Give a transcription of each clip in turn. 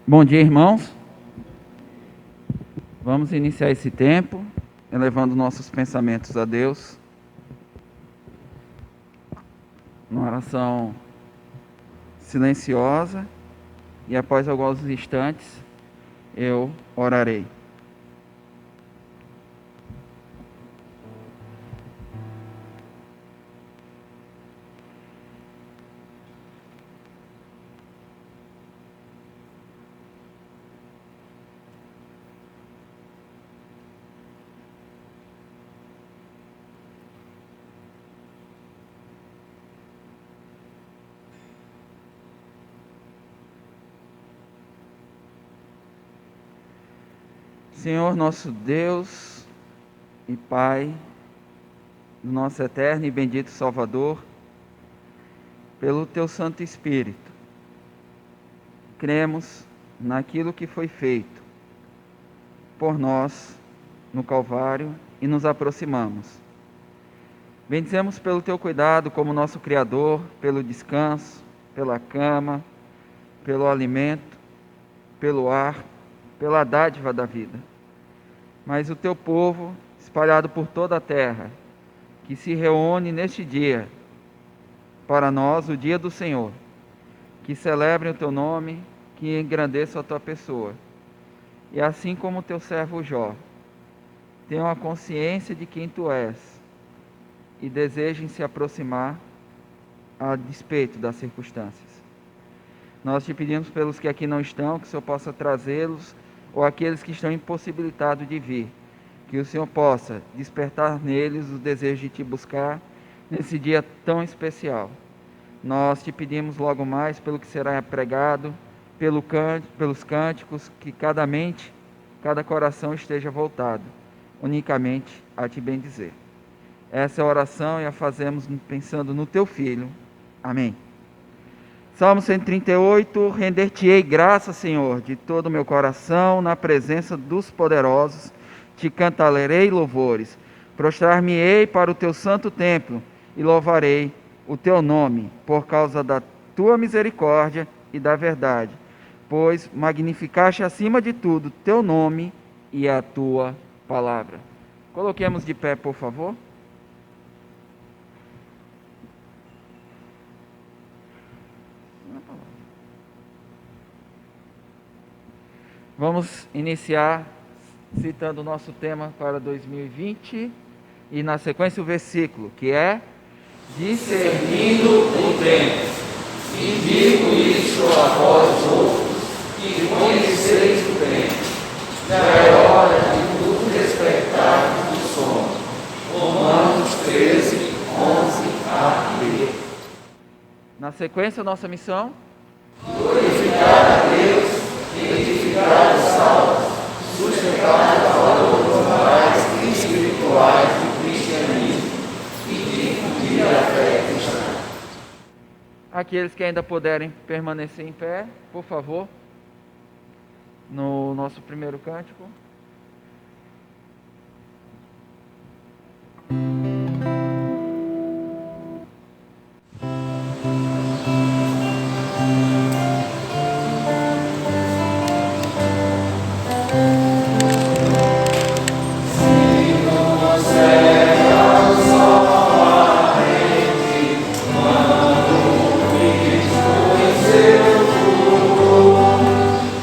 Bom dia, irmãos. Vamos iniciar esse tempo, elevando nossos pensamentos a Deus, numa oração silenciosa, e após alguns instantes, eu orarei. Senhor, nosso Deus e Pai, nosso eterno e bendito Salvador, pelo Teu Santo Espírito, cremos naquilo que foi feito por nós no Calvário e nos aproximamos. Bendizemos pelo Teu cuidado como nosso Criador, pelo descanso, pela cama, pelo alimento, pelo ar, pela dádiva da vida. Mas o Teu povo, espalhado por toda a terra, que se reúne neste dia, para nós, o dia do Senhor, que celebrem o Teu nome, que engrandeçam a Tua pessoa. E assim como o Teu servo Jó, tenham a consciência de quem Tu és e desejem se aproximar a despeito das circunstâncias. Nós Te pedimos pelos que aqui não estão, que o Senhor possa trazê-los, ou aqueles que estão impossibilitados de vir, que o Senhor possa despertar neles o desejo de Te buscar nesse dia tão especial. Nós Te pedimos logo mais pelo que será pregado, pelos cânticos, que cada mente, cada coração esteja voltado unicamente a Te bendizer. Essa é a oração e a fazemos pensando no Teu Filho. Amém. Salmo 138, render-te-ei graça, Senhor, de todo o meu coração, na presença dos poderosos, te cantarei louvores, prostrar-me-ei para o teu santo templo, e louvarei o teu nome, por causa da tua misericórdia e da verdade, pois magnificaste acima de tudo teu nome e a tua palavra. Coloquemos de pé, por favor. Vamos iniciar citando o nosso tema para 2020 e na sequência o versículo, que é: discernindo o tempo, e digo isto a vós outros, que conheceis o tempo, já é hora de vos despertar do sono. Romanos 13, 11 a 13. Na sequência, nossa missão: glorificar a Deus, edificar os salvos, sustentar os valores morais e espirituais do cristianismo e difundir a fé cristã. Aqueles que ainda puderem permanecer em pé, por favor, no nosso primeiro cântico.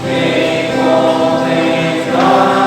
Vem contemplar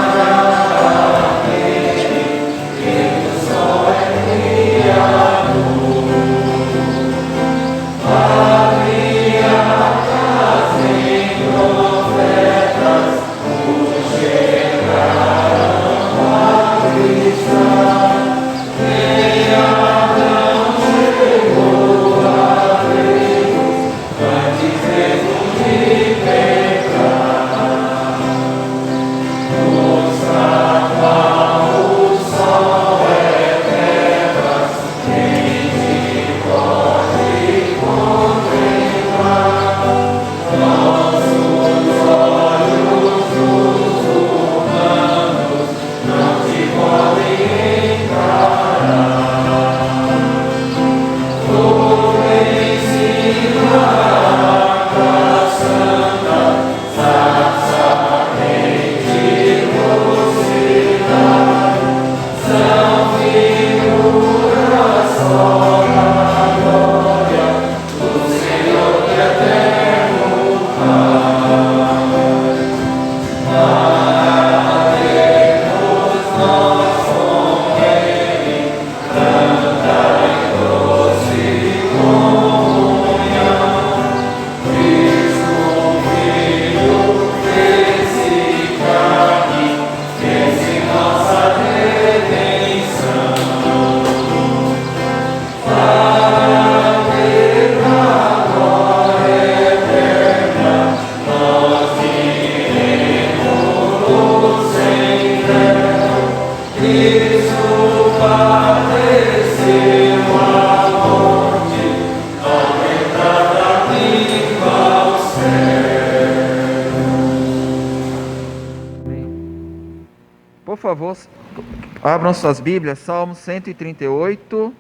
Abram suas Bíblias, Salmo 138.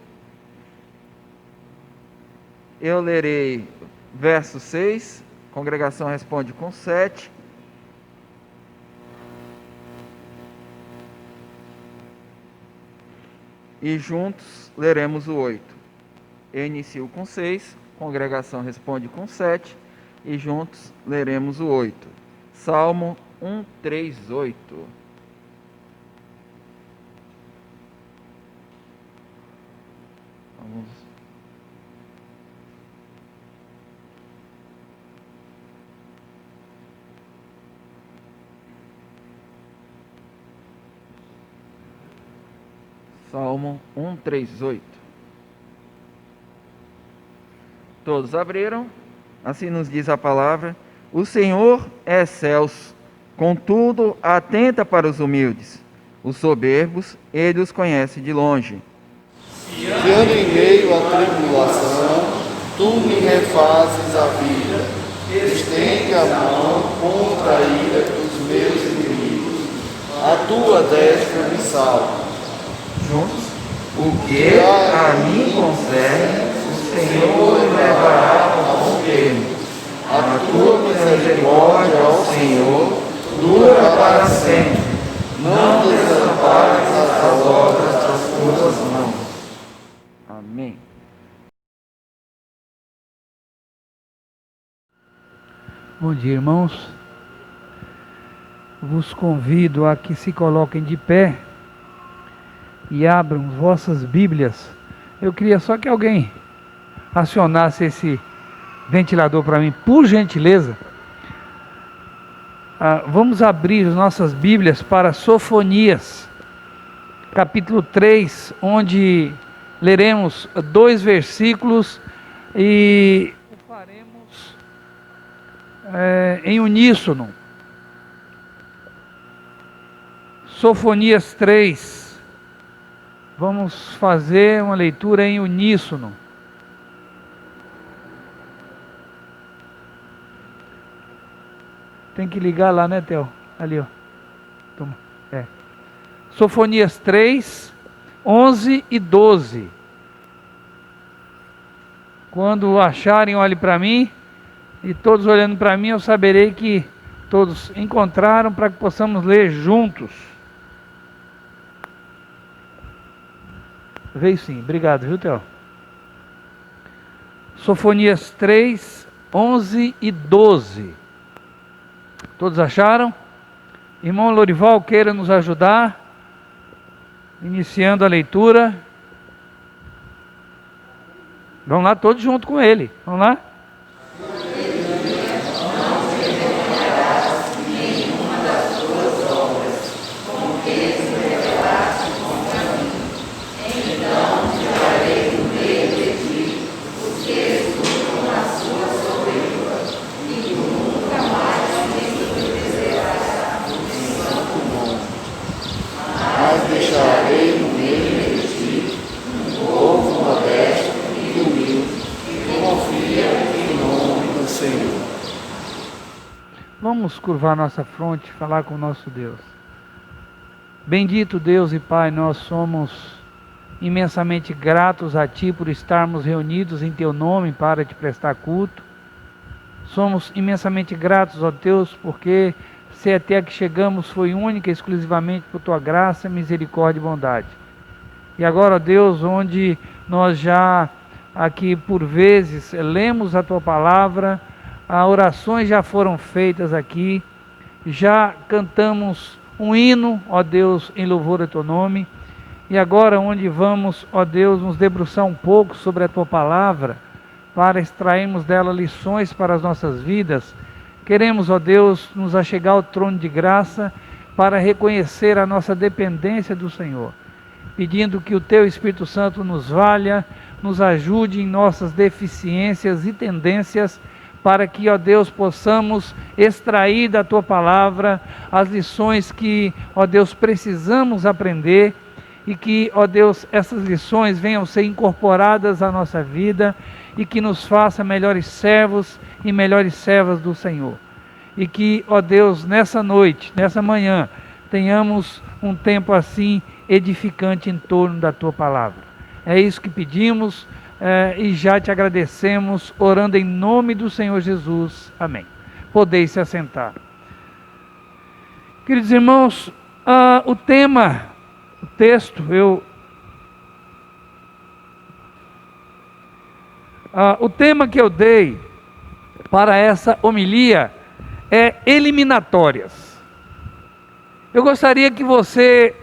Eu lerei verso 6, a congregação responde com 7. E juntos leremos o 8. Eu inicio com 6, a congregação responde com 7. E juntos leremos o 8. Salmo 138. Vamos. Salmo 138. Todos abriram? Assim nos diz a palavra: o Senhor é excelso, contudo atenta para os humildes. Os soberbos, ele os conhece de longe. Se ando em meio à tribulação, tu me refazes a vida. Estende a mão contra a ira dos meus inimigos. A tua destra me salva. Juntos, o que a mim concerne, o Senhor levará ao bom termo. A tua misericórdia, ó Senhor, dura para sempre. Não desampares as obras das tuas mãos. Amém. Bom dia, irmãos. Vos convido a que se coloquem de pé e abram vossas Bíblias. Eu queria só que alguém acionasse esse ventilador para mim, por gentileza. Vamos abrir as nossas Bíblias para Sofonias, capítulo 3, onde leremos 2 versículos e o faremos em uníssono. Sofonias 3. Vamos fazer uma leitura em uníssono. Tem que ligar lá, né, Theo? Ali, ó. Toma. Sofonias 3, 11 e 12. Quando acharem, olhem para mim. E todos olhando para mim, eu saberei que todos encontraram, para que possamos ler juntos. Veio sim. Obrigado, viu, Theo? Sofonias 3, 11 e 12. Todos acharam? Irmão Lorival, queira nos ajudar? Iniciando a leitura. Vamos lá, todos junto com ele. Vamos lá? Deixarei no meio de ti um povo modesto e humilde, que confia em nome do Senhor. Vamos curvar nossa fronte e falar com o nosso Deus. Bendito Deus e Pai, nós somos imensamente gratos a Ti por estarmos reunidos em Teu nome para Te prestar culto. Somos imensamente gratos a Deus porque se até aqui chegamos foi única e exclusivamente por Tua graça, misericórdia e bondade. E agora, ó Deus, onde nós já aqui por vezes lemos a Tua palavra, orações já foram feitas aqui, já cantamos um hino, ó Deus, em louvor a Teu nome. E agora onde vamos, ó Deus, nos debruçar um pouco sobre a Tua palavra, para extrairmos dela lições para as nossas vidas. Queremos, ó Deus, nos achegar ao trono de graça para reconhecer a nossa dependência do Senhor, pedindo que o Teu Espírito Santo nos valha, nos ajude em nossas deficiências e tendências, para que, ó Deus, possamos extrair da Tua palavra as lições que, ó Deus, precisamos aprender, e que, ó Deus, essas lições venham ser incorporadas à nossa vida e que nos faça melhores servos e melhores servas do Senhor. E que, ó Deus, nessa noite, nessa manhã, tenhamos um tempo assim edificante em torno da tua palavra. É isso que pedimos e já te agradecemos, orando em nome do Senhor Jesus. Amém. Podeis se assentar. Queridos irmãos, o texto, o tema que eu dei para essa homilia é eliminatórias. Eu gostaria que você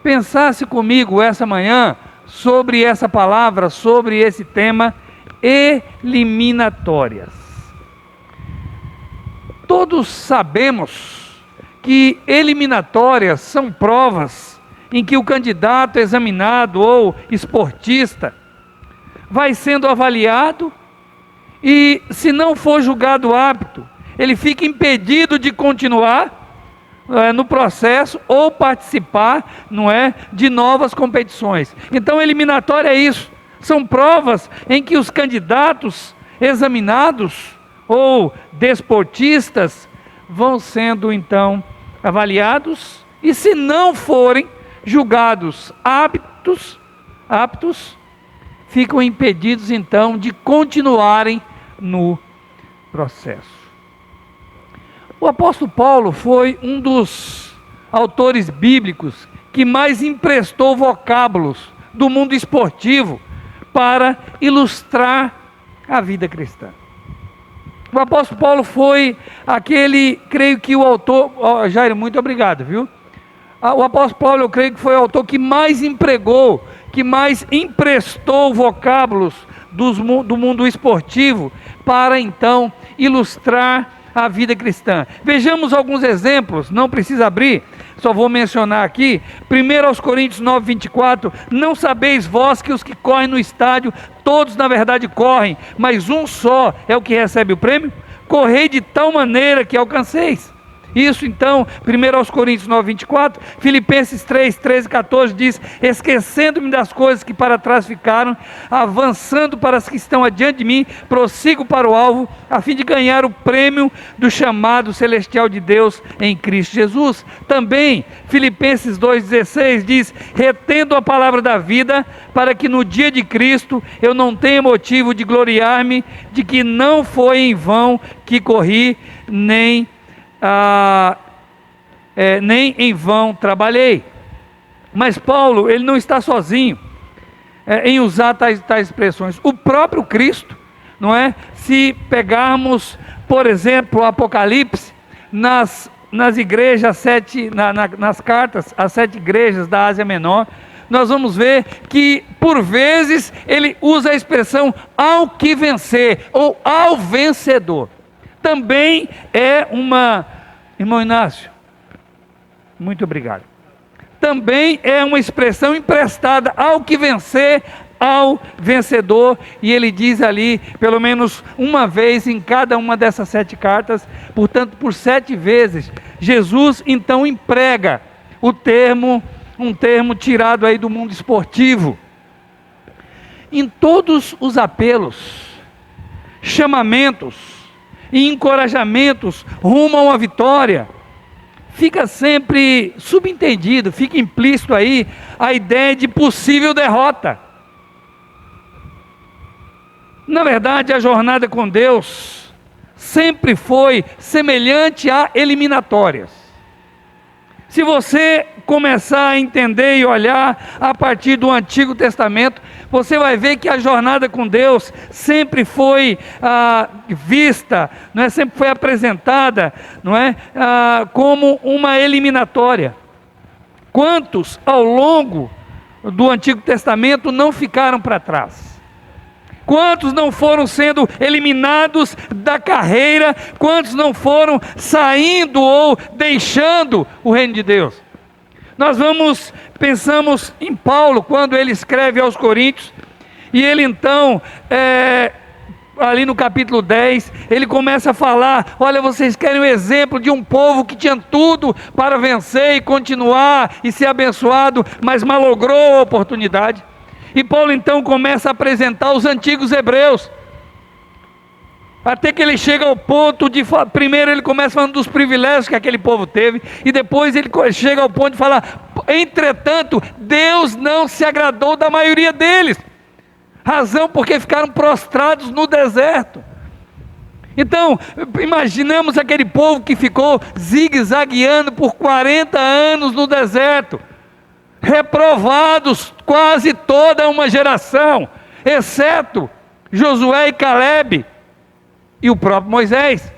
pensasse comigo essa manhã sobre essa palavra, sobre esse tema, eliminatórias. Todos sabemos que eliminatórias são provas em que o candidato examinado ou esportista vai sendo avaliado e, se não for julgado apto, ele fica impedido de continuar no processo ou participar, de novas competições. Então, eliminatória é isso. São provas em que os candidatos examinados ou desportistas vão sendo então avaliados e, se não forem julgados aptos, ficam impedidos então de continuarem no processo. O apóstolo Paulo foi um dos autores bíblicos que mais emprestou vocábulos do mundo esportivo para ilustrar a vida cristã. O apóstolo Paulo foi aquele, creio que o autor, Jairo, muito obrigado, viu? O apóstolo Paulo, eu creio que foi o autor que mais empregou, que mais emprestou vocábulos do mundo esportivo para então ilustrar a vida cristã. Vejamos alguns exemplos, não precisa abrir, só vou mencionar aqui. 1 Coríntios 9, 24, não sabeis vós que os que correm no estádio, todos na verdade correm, mas um só é o que recebe o prêmio? Correi de tal maneira que alcanceis. Isso então, 1 Coríntios 9, 24, Filipenses 3, 13 e 14 diz: esquecendo-me das coisas que para trás ficaram, avançando para as que estão adiante de mim, prossigo para o alvo, a fim de ganhar o prêmio do chamado celestial de Deus em Cristo Jesus. Também, Filipenses 2, 16 diz: retendo a palavra da vida, para que no dia de Cristo eu não tenha motivo de gloriar-me, de que não foi em vão que corri, nem em vão trabalhei. Mas Paulo, ele não está sozinho em usar tais expressões. O próprio Cristo, não é? Se pegarmos, por exemplo, o Apocalipse, nas igrejas nas cartas às 7 igrejas da Ásia Menor, nós vamos ver que, por vezes, ele usa a expressão ao que vencer, ou ao vencedor. Também é irmão Inácio, muito obrigado. Também é uma expressão emprestada ao que vencer, ao vencedor, e ele diz ali, pelo menos uma vez em cada uma dessas 7 cartas, portanto, por 7 vezes, Jesus então emprega um termo tirado aí do mundo esportivo. Em todos os apelos, chamamentos e encorajamentos rumo a uma vitória, fica sempre subentendido, fica implícito aí a ideia de possível derrota. Na verdade, a jornada com Deus sempre foi semelhante a eliminatórias. Se você começar a entender e olhar a partir do Antigo Testamento, você vai ver que a jornada com Deus sempre foi vista, não é? Sempre foi apresentada, não é? Como uma eliminatória. Quantos ao longo do Antigo Testamento não ficaram para trás? Quantos não foram sendo eliminados da carreira? Quantos não foram saindo ou deixando o reino de Deus? Nós pensamos em Paulo, quando ele escreve aos Coríntios, e ele então, ali no capítulo 10, ele começa a falar: olha, vocês querem um exemplo de um povo que tinha tudo para vencer e continuar e ser abençoado, mas malogrou a oportunidade. E Paulo então começa a apresentar os antigos hebreus. Até que ele chega ao ponto de, primeiro ele começa falando dos privilégios que aquele povo teve, e depois ele chega ao ponto de falar, entretanto, Deus não se agradou da maioria deles, razão porque ficaram prostrados no deserto. Então, imaginamos aquele povo que ficou zigue-zagueando por 40 anos no deserto, reprovados quase toda uma geração, exceto Josué e Calebe, e o próprio Moisés,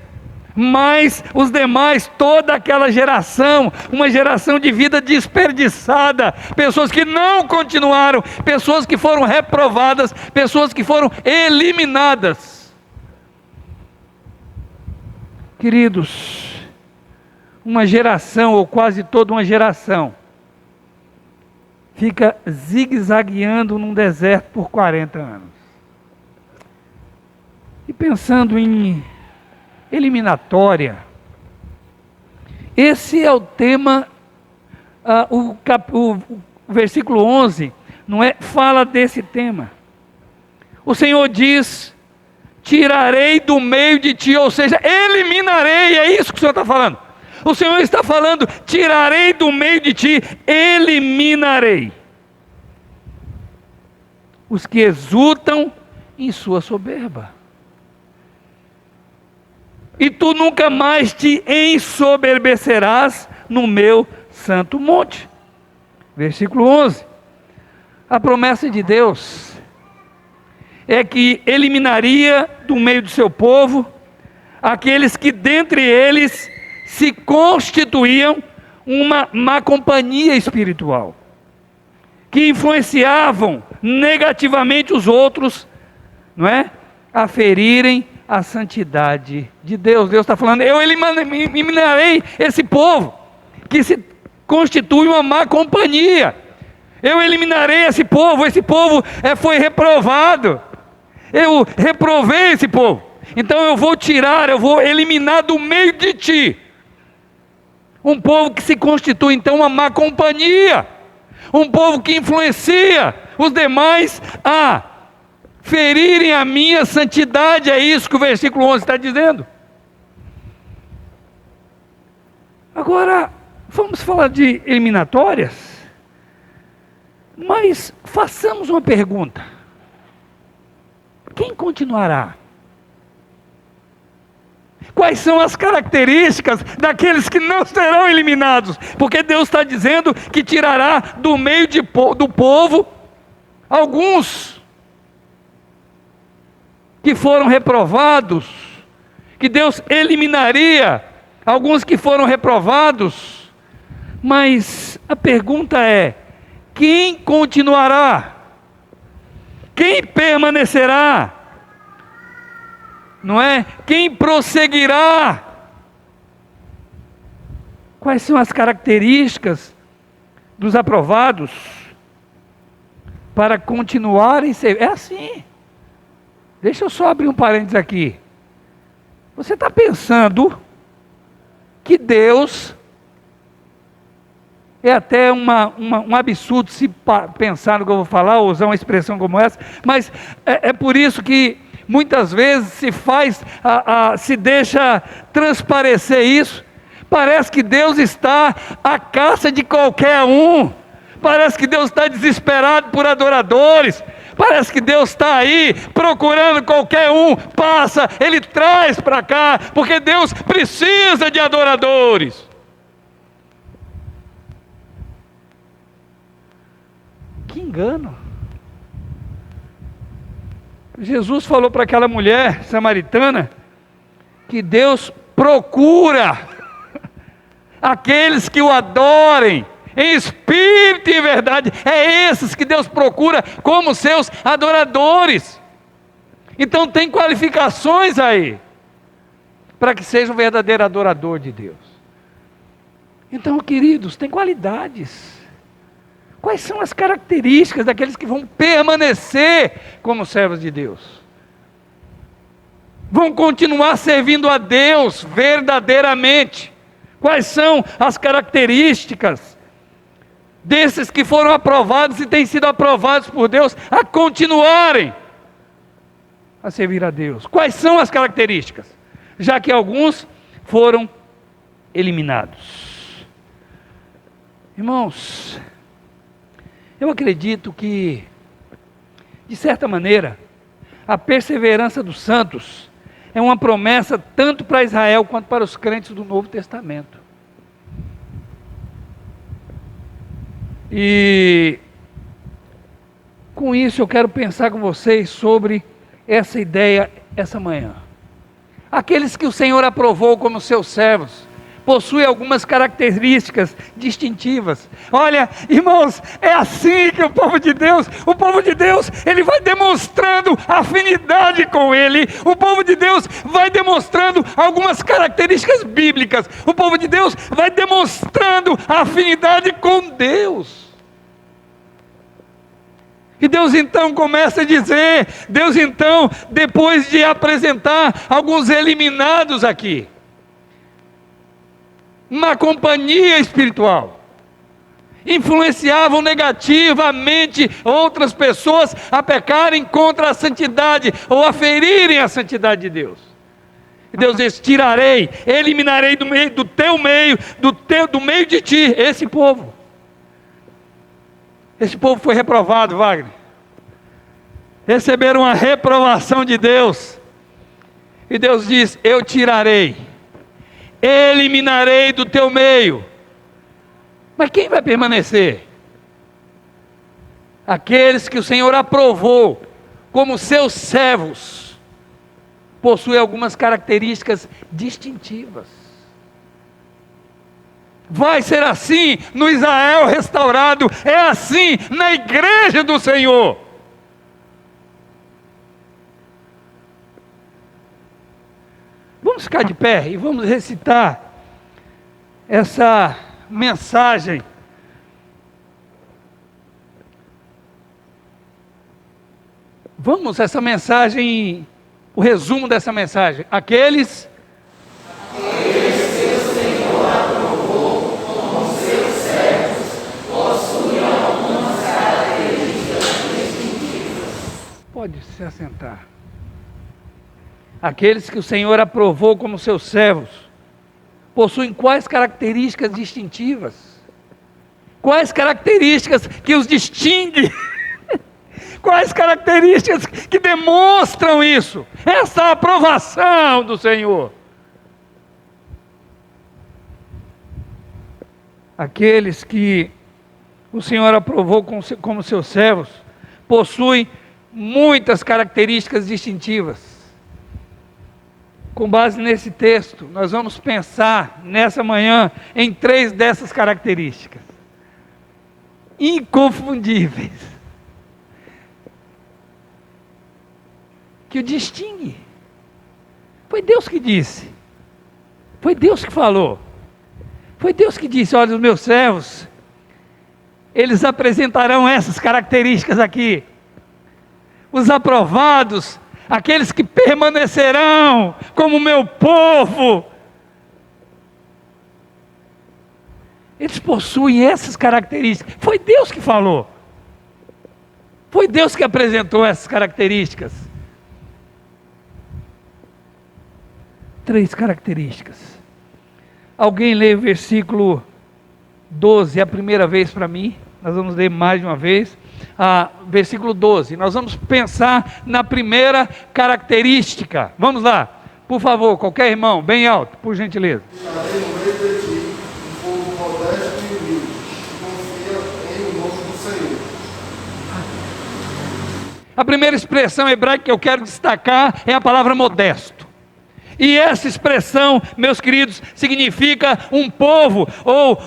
mas os demais, toda aquela geração, uma geração de vida desperdiçada, pessoas que não continuaram, pessoas que foram reprovadas, pessoas que foram eliminadas. Queridos, uma geração, ou quase toda uma geração, fica zigue-zagueando num deserto por 40 anos. E pensando em eliminatória, esse é o tema, o versículo 11, não é? Fala desse tema. O Senhor diz, tirarei do meio de ti, ou seja, eliminarei, é isso que o Senhor está falando. O Senhor está falando, tirarei do meio de ti, eliminarei os que exultam em sua soberba. E tu nunca mais te ensoberbecerás no meu santo monte. Versículo 11. A promessa de Deus é que eliminaria do meio do seu povo aqueles que dentre eles se constituíam uma má companhia espiritual, que influenciavam negativamente os outros, não é? A ferirem a santidade de Deus. Deus está falando, eu eliminarei esse povo que se constitui uma má companhia. Eu eliminarei esse povo foi reprovado. Eu reprovei esse povo. Então eu vou tirar, eu vou eliminar do meio de ti um povo que se constitui então uma má companhia, um povo que influencia os demais a ferirem a minha santidade. É isso que o versículo 11 está dizendo. Agora, vamos falar de eliminatórias, mas façamos uma pergunta: quem continuará? Quais são as características daqueles que não serão eliminados? Porque Deus está dizendo que tirará do meio do povo alguns que foram reprovados, que Deus eliminaria alguns que foram reprovados. Mas a pergunta é: quem continuará? Quem permanecerá? Não é? Quem prosseguirá? Quais são as características dos aprovados para continuarem ser? É assim. Deixa eu só abrir um parênteses aqui. Você está pensando que Deus, é até um absurdo se pensar no que eu vou falar, ou usar uma expressão como essa, mas é por isso que muitas vezes se deixa transparecer isso. Parece que Deus está à caça de qualquer um, parece que Deus está desesperado por adoradores, parece que Deus está aí procurando qualquer um, passa, Ele traz para cá, porque Deus precisa de adoradores. Que engano! Jesus falou para aquela mulher samaritana que Deus procura aqueles que o adorem em espírito e em verdade. É esses que Deus procura como seus adoradores. Então tem qualificações aí para que seja um verdadeiro adorador de Deus. Então, queridos, tem qualidades. Quais são as características daqueles que vão permanecer como servos de Deus? Vão continuar servindo a Deus verdadeiramente. Quais são as características desses que foram aprovados e têm sido aprovados por Deus a continuarem a servir a Deus. Quais são as características? Já que alguns foram eliminados. Irmãos, eu acredito que, de certa maneira, a perseverança dos santos é uma promessa tanto para Israel quanto para os crentes do Novo Testamento. E com isso eu quero pensar com vocês sobre essa ideia essa manhã. Aqueles que o Senhor aprovou como seus servos possuem algumas características distintivas. Olha, irmãos, é assim que o povo de Deus, ele vai demonstrando afinidade com Ele. O povo de Deus vai demonstrando algumas características bíblicas. O povo de Deus vai demonstrando afinidade com Deus. E Deus então começa a dizer, Deus então, depois de apresentar alguns eliminados aqui, uma companhia espiritual, influenciavam negativamente outras pessoas a pecarem contra a santidade, ou a ferirem a santidade de Deus. E Deus diz, tirarei, eliminarei do meio do teu meio, do meio de ti, esse povo. Esse povo foi reprovado, Wagner. Receberam uma reprovação de Deus. E Deus diz, eu tirarei, eliminarei do teu meio. Mas quem vai permanecer? Aqueles que o Senhor aprovou como seus servos, possuem algumas características distintivas. Vai ser assim no Israel restaurado, é assim na igreja do Senhor. Vamos ficar de pé e vamos recitar essa mensagem. Vamos, essa mensagem, o resumo dessa mensagem. Aqueles que o Senhor aprovou como seus servos possuem algumas características distintivas. Pode se assentar. Aqueles que o Senhor aprovou como seus servos possuem quais características distintivas? Quais características que os distinguem? Quais características que demonstram isso? Essa aprovação do Senhor. Aqueles que o Senhor aprovou como seus servos possuem muitas características distintivas. Com base nesse texto, nós vamos pensar nessa manhã em 3 dessas características inconfundíveis, que o distingue. Foi Deus que disse, foi Deus que falou, foi Deus que disse, olha, os meus servos, eles apresentarão essas características aqui, os aprovados, aqueles que permanecerão como meu povo, eles possuem essas características. Foi Deus que falou, foi Deus que apresentou essas características. 3 características. Alguém lê o versículo 12, é a primeira vez para mim, nós vamos ler mais de uma vez. Versículo 12, nós vamos pensar na primeira característica. Vamos lá, por favor, qualquer irmão, bem alto, por gentileza. Tirarei no meio de ti um povo modesto e humilde, que confia em o nome do Senhor. A primeira expressão hebraica que eu quero destacar é a palavra modesto. E essa expressão, meus queridos, significa um povo, ou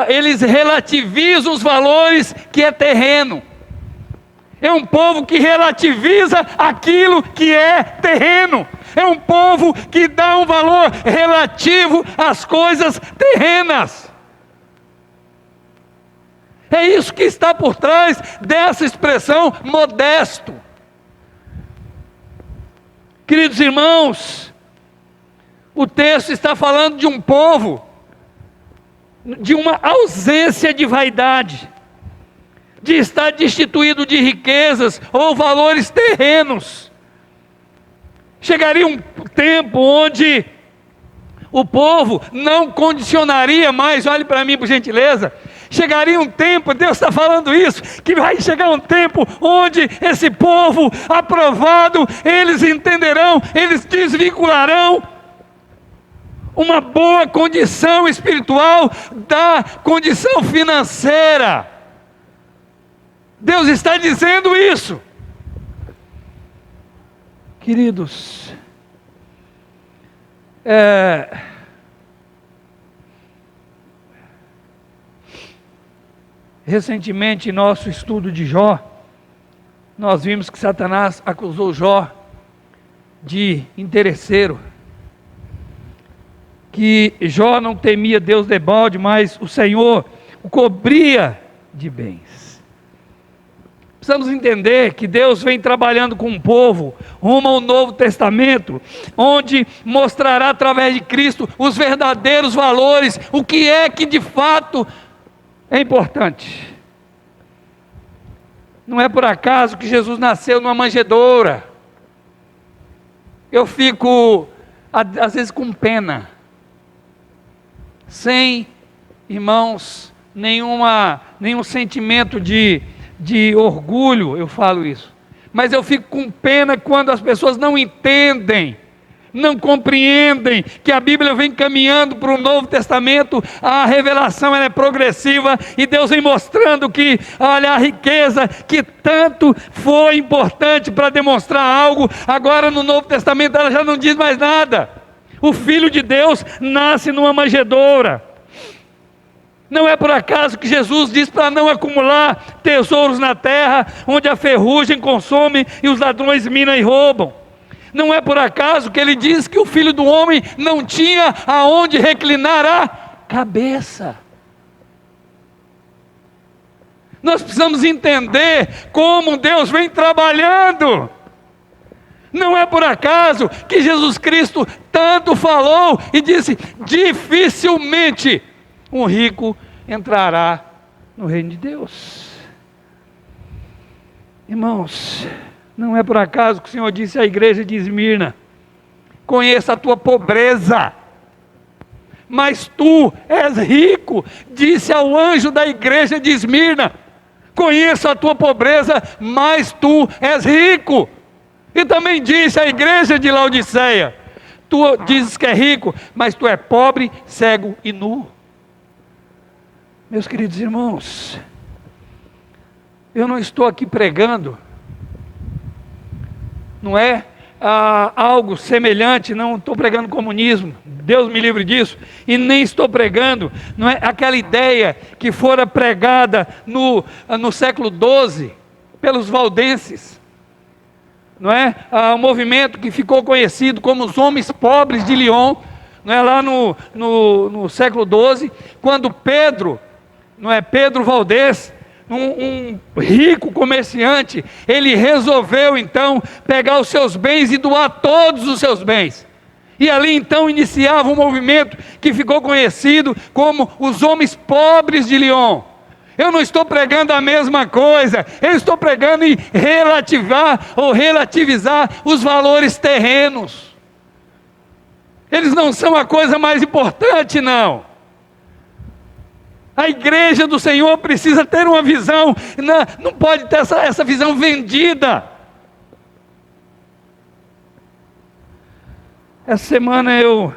eles relativizam os valores que é terreno. É um povo que relativiza aquilo que é terreno. É um povo que dá um valor relativo às coisas terrenas. É isso que está por trás dessa expressão modesto. Queridos irmãos, o texto está falando de um povo, de uma ausência de vaidade, de estar destituído de riquezas ou valores terrenos. Chegaria um tempo onde o povo não condicionaria mais, olhe para mim por gentileza, chegaria um tempo, Deus está falando isso, que vai chegar um tempo onde esse povo aprovado, eles entenderão, eles desvincularão uma boa condição espiritual da condição financeira. Deus está dizendo isso. Queridos, recentemente, em nosso estudo de Jó, nós vimos que Satanás acusou Jó de interesseiro, que Jó não temia Deus debalde, mas o Senhor o cobria de bens. Precisamos entender que Deus vem trabalhando com o povo rumo ao Novo Testamento, onde mostrará através de Cristo os verdadeiros valores, o que é que de fato é importante. Não é por acaso que Jesus nasceu numa manjedoura. Eu fico às vezes com pena, sem, irmãos, nenhum sentimento de orgulho, eu falo isso, mas eu fico com pena quando as pessoas não entendem, não compreendem que a Bíblia vem caminhando para o Novo Testamento, a revelação ela é progressiva, e Deus vem mostrando que, olha, a riqueza que tanto foi importante para demonstrar algo, agora no Novo Testamento ela já não diz mais nada. O Filho de Deus nasce numa manjedoura. Não é por acaso que Jesus diz para não acumular tesouros na terra, onde a ferrugem consome e os ladrões minam e roubam. Não é por acaso que ele diz que o Filho do Homem não tinha aonde reclinar a cabeça. Nós precisamos entender como Deus vem trabalhando. Não é por acaso que Jesus Cristo tanto falou e disse: dificilmente um rico entrará no reino de Deus. Irmãos, não é por acaso que o Senhor disse à igreja de Esmirna: conheça a tua pobreza, mas tu és rico. Disse ao anjo da igreja de Esmirna: conheça a tua pobreza, mas tu és rico. E também disse à igreja de Laodiceia: tu dizes que é rico, mas tu é pobre, cego e nu. Meus queridos irmãos, eu não estou aqui pregando, não é algo semelhante, não estou pregando comunismo, Deus me livre disso, e nem estou pregando, não é aquela ideia que fora pregada no século XII, pelos valdenses, não é? O movimento que ficou conhecido como os homens pobres de Lyon, não é? Lá no século XII, quando Pedro, não é? Pedro Valdez, um rico comerciante, ele resolveu então pegar os seus bens e doar todos os seus bens, e ali então iniciava um movimento que ficou conhecido como os homens pobres de Lyon. Eu não estou pregando a mesma coisa, eu estou pregando em relativizar os valores terrenos. Eles não são a coisa mais importante, não. A igreja do Senhor precisa ter uma visão, não pode ter essa visão vendida. Essa semana eu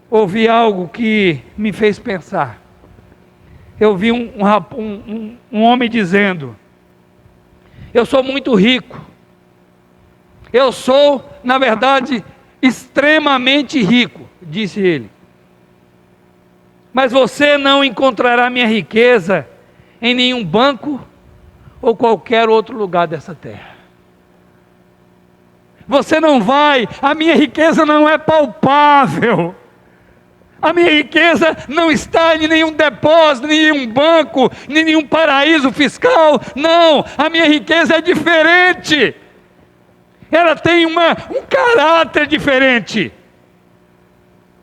ouvi algo que me fez pensar. Eu vi um homem dizendo: eu sou muito rico, eu sou, na verdade, extremamente rico, disse ele. Mas você não encontrará minha riqueza em nenhum banco ou qualquer outro lugar dessa terra. Você não vai, a minha riqueza não é palpável. A minha riqueza não está em nenhum depósito, em nenhum banco, em nenhum paraíso fiscal. Não, a minha riqueza é diferente. Ela tem um caráter diferente.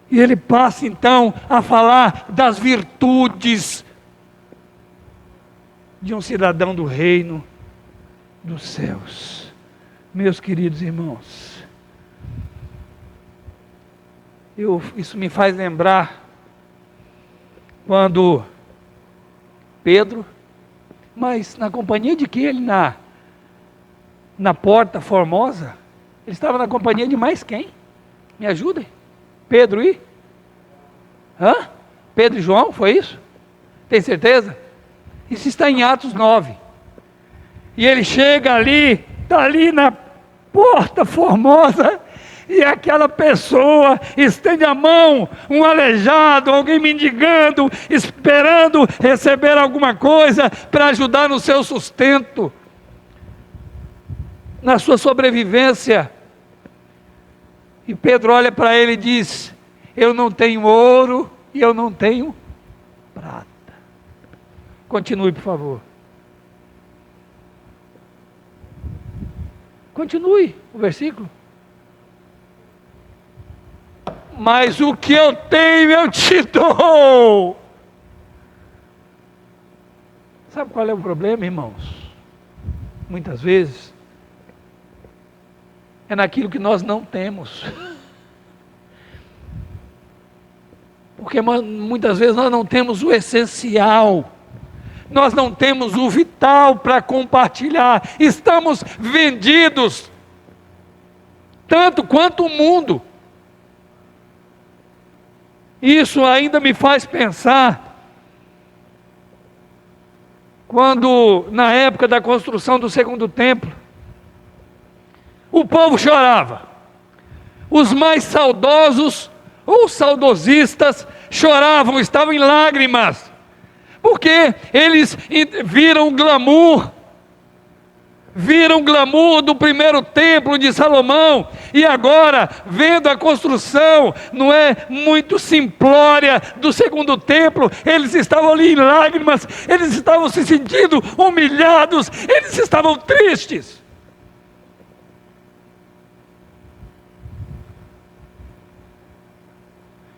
E ele passa então a falar das virtudes de um cidadão do reino dos céus. Meus queridos irmãos, isso me faz lembrar quando Pedro, mas na companhia de que ele na porta formosa, ele estava na companhia de mais quem? Me ajudem. Pedro e? Pedro e João, foi isso? Tem certeza? Isso está em Atos 9. E ele chega ali, está ali na porta formosa, e aquela pessoa estende a mão, um aleijado, alguém mendigando, esperando receber alguma coisa para ajudar no seu sustento, na sua sobrevivência. E Pedro olha para ele e diz: eu não tenho ouro e eu não tenho prata. Continue, por favor. Continue o versículo. Mas o que eu tenho eu te dou. Sabe qual é o problema, irmãos? Muitas vezes é naquilo que nós não temos. Porque muitas vezes nós não temos o essencial. Nós não temos o vital para compartilhar. Estamos vendidos, tanto quanto o mundo. Isso ainda me faz pensar, quando na época da construção do segundo templo, o povo chorava. Os mais saudosos ou saudosistas choravam, estavam em lágrimas, porque eles viram o glamour do primeiro templo de Salomão, e agora, vendo a construção, não é muito simplória, do segundo templo, eles estavam ali em lágrimas, eles estavam se sentindo humilhados, eles estavam tristes.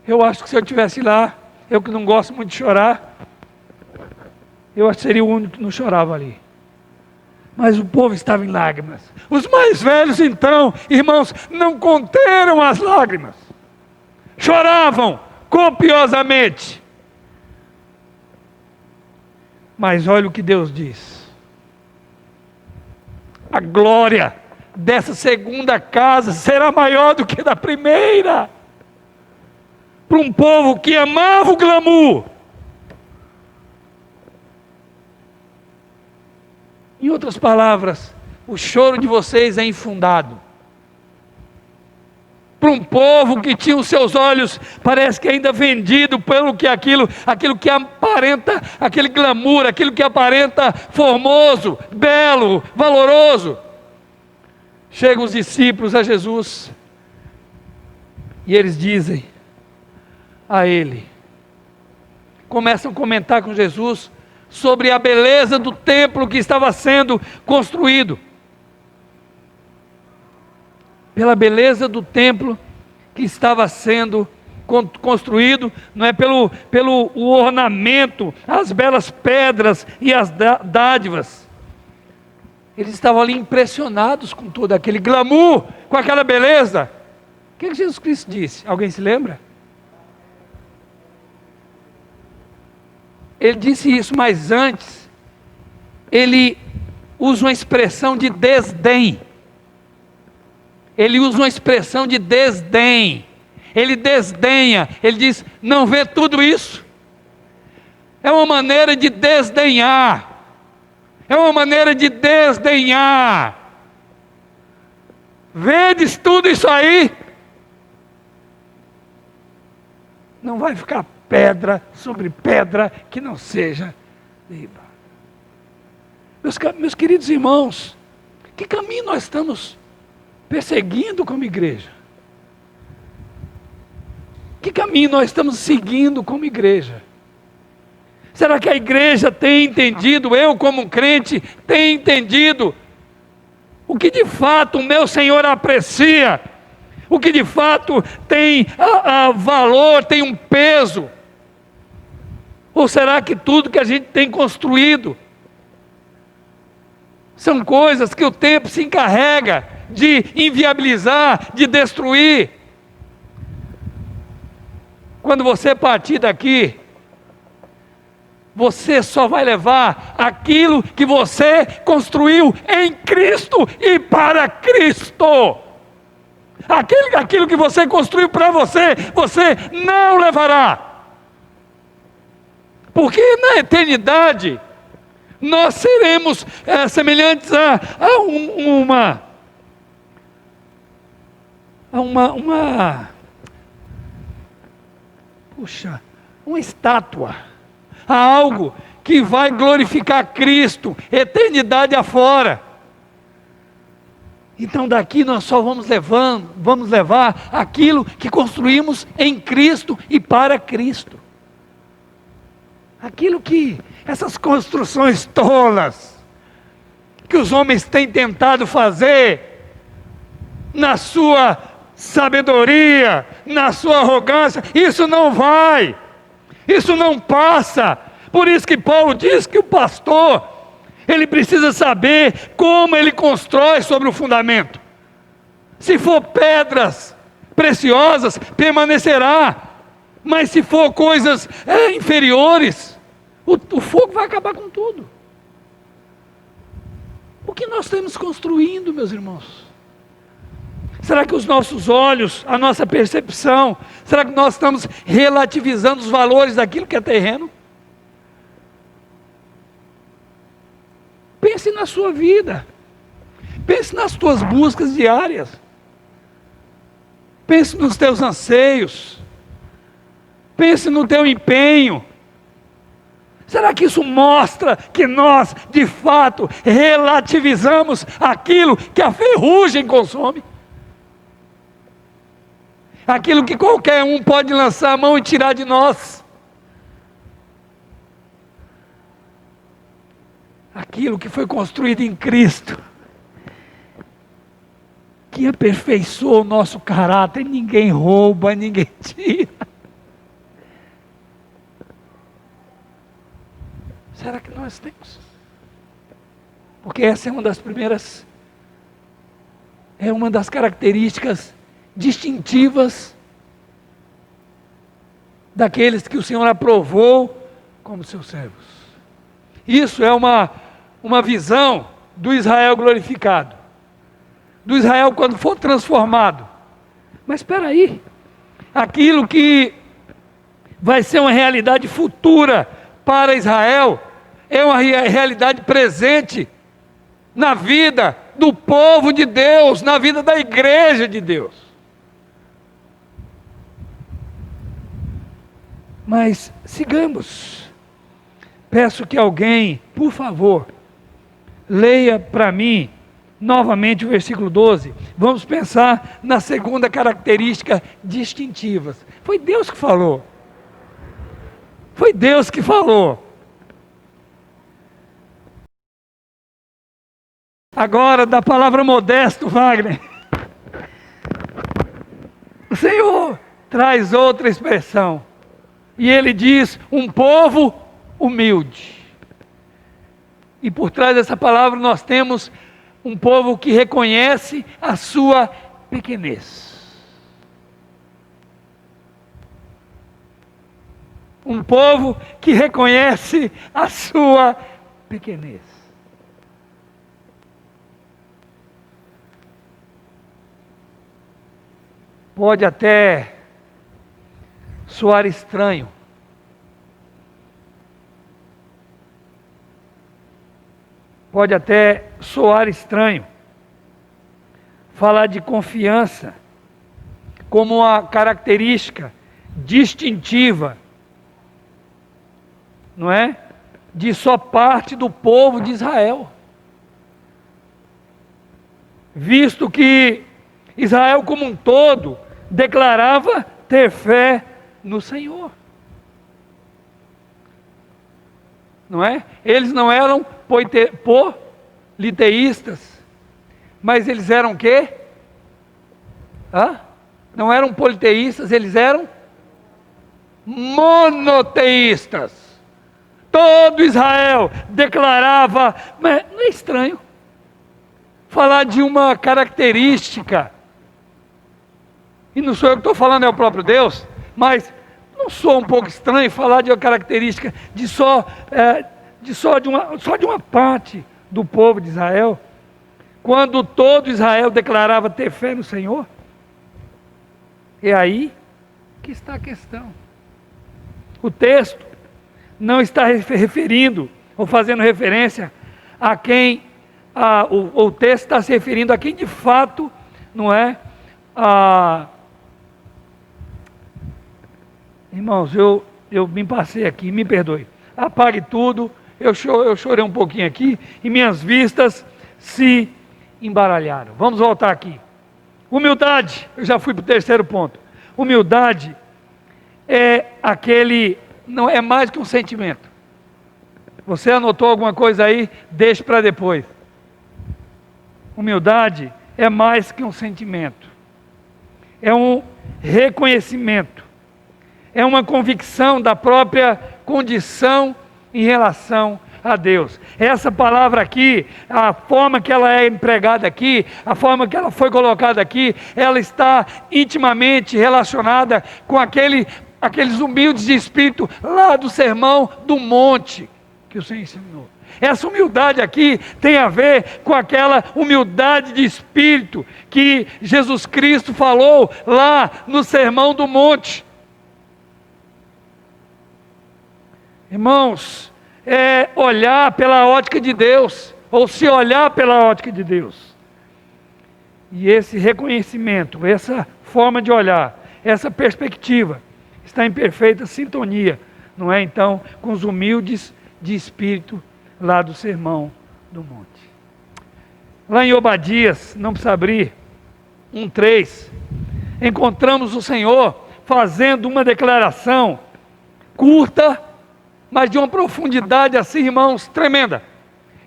Eu acho que se eu estivesse lá, eu que não gosto muito de chorar, eu acho que seria o único que não chorava ali. Mas o povo estava em lágrimas. Os mais velhos então, irmãos, não conteram as lágrimas. Choravam copiosamente. Mas olha o que Deus diz. A glória dessa segunda casa será maior do que da primeira. Para um povo que amava o glamour. Em outras palavras, o choro de vocês é infundado. Para um povo que tinha os seus olhos, parece que ainda vendido pelo que aquilo que aparenta, aquele glamour, aquilo que aparenta formoso, belo, valoroso. Chegam os discípulos a Jesus, e eles dizem a ele, começam a comentar com Jesus sobre a beleza do templo que estava sendo construído. Pela beleza do templo que estava sendo construído, não é pelo o ornamento, as belas pedras e as dádivas. Eles estavam ali impressionados com todo aquele glamour, com aquela beleza. O que Jesus Cristo disse? Alguém se lembra? Ele disse isso, mas antes, ele usa uma expressão de desdém. Ele usa uma expressão de desdém. Ele desdenha, ele diz, não vê tudo isso? É uma maneira de desdenhar. É uma maneira de desdenhar. Vedes tudo isso aí? Não vai ficar pedra sobre pedra que não seja viva. Meus queridos irmãos, que caminho nós estamos perseguindo como igreja? Que caminho nós estamos seguindo como igreja? Será que a igreja tem entendido, eu como crente, tenho entendido o que de fato o meu Senhor aprecia, o que de fato tem valor, tem um peso? Ou será que tudo que a gente tem construído são coisas que o tempo se encarrega de inviabilizar, de destruir. Quando você partir daqui, você só vai levar aquilo que você construiu em Cristo e para Cristo. Aquilo que você construiu para você, você não levará. Porque na eternidade, nós seremos semelhantes a uma estátua, a algo que vai glorificar Cristo, eternidade afora. Então daqui nós só vamos levar aquilo que construímos em Cristo e para Cristo. Aquilo que, essas construções tolas, que os homens têm tentado fazer, na sua sabedoria, na sua arrogância, isso não vai, isso não passa. Por isso que Paulo diz que o pastor, ele precisa saber como ele constrói sobre o fundamento. Se for pedras preciosas, permanecerá. Mas se for coisas inferiores, o fogo vai acabar com tudo. O que nós estamos construindo, meus irmãos? Será que os nossos olhos, a nossa percepção, será que nós estamos relativizando os valores daquilo que é terreno? Pense na sua vida. Pense nas tuas buscas diárias. Pense nos teus anseios. Pense no teu empenho. Será que isso mostra que nós, de fato, relativizamos aquilo que a ferrugem consome? Aquilo que qualquer um pode lançar a mão e tirar de nós. Aquilo que foi construído em Cristo, que aperfeiçoa o nosso caráter, ninguém rouba, ninguém tira. Será que nós temos? Porque essa é uma das características distintivas daqueles que o Senhor aprovou como seus servos. Isso é uma visão do Israel glorificado, do Israel quando for transformado. Mas espera aí, aquilo que vai ser uma realidade futura para Israel, é uma realidade presente na vida do povo de Deus, na vida da igreja de Deus. Mas sigamos. Peço que alguém, por favor, leia para mim novamente o versículo 12. Vamos pensar na segunda característica distintiva. Foi Deus que falou. Foi Deus que falou. Agora, da palavra modesto, Wagner. O Senhor traz outra expressão. E ele diz, um povo humilde. E por trás dessa palavra nós temos um povo que reconhece a sua pequenez. Um povo que reconhece a sua pequenez. Pode até soar estranho. Pode até soar estranho falar de confiança como uma característica distintiva, não é? De só parte do povo de Israel. Visto que Israel como um todo declarava ter fé no Senhor. Não é? Eles não eram politeístas, mas eles eram o quê? Não eram politeístas, eles eram monoteístas. Todo Israel declarava, mas não é estranho. falar de uma característica, e não sou eu que estou falando, é o próprio Deus, mas não sou um pouco estranho falar de uma característica só de uma parte do povo de Israel, quando todo Israel declarava ter fé no Senhor? É aí que está a questão. O texto não está referindo ou fazendo referência a quem, o texto está se referindo a quem de fato, não é? Irmãos, eu me passei aqui, me perdoe. Apague tudo, eu chorei um pouquinho aqui e minhas vistas se embaralharam. Vamos voltar aqui. Humildade, eu já fui para o terceiro ponto. Humildade não é mais que um sentimento. Você anotou alguma coisa aí? Deixe para depois. Humildade é mais que um sentimento. É um reconhecimento. É uma convicção da própria condição em relação a Deus. Essa palavra aqui, a forma que ela é empregada aqui, a forma que ela foi colocada aqui, ela está intimamente relacionada com aqueles humildes de espírito lá do Sermão do Monte que o Senhor ensinou. Essa humildade aqui tem a ver com aquela humildade de espírito que Jesus Cristo falou lá no Sermão do Monte. Irmãos, é olhar pela ótica de Deus, ou se olhar pela ótica de Deus. E esse reconhecimento, essa forma de olhar, essa perspectiva, está em perfeita sintonia, não é então, com os humildes de espírito lá do Sermão do Monte. Lá em Obadias, não precisa abrir, 1:3, encontramos o Senhor fazendo uma declaração curta, mas de uma profundidade assim, irmãos, tremenda.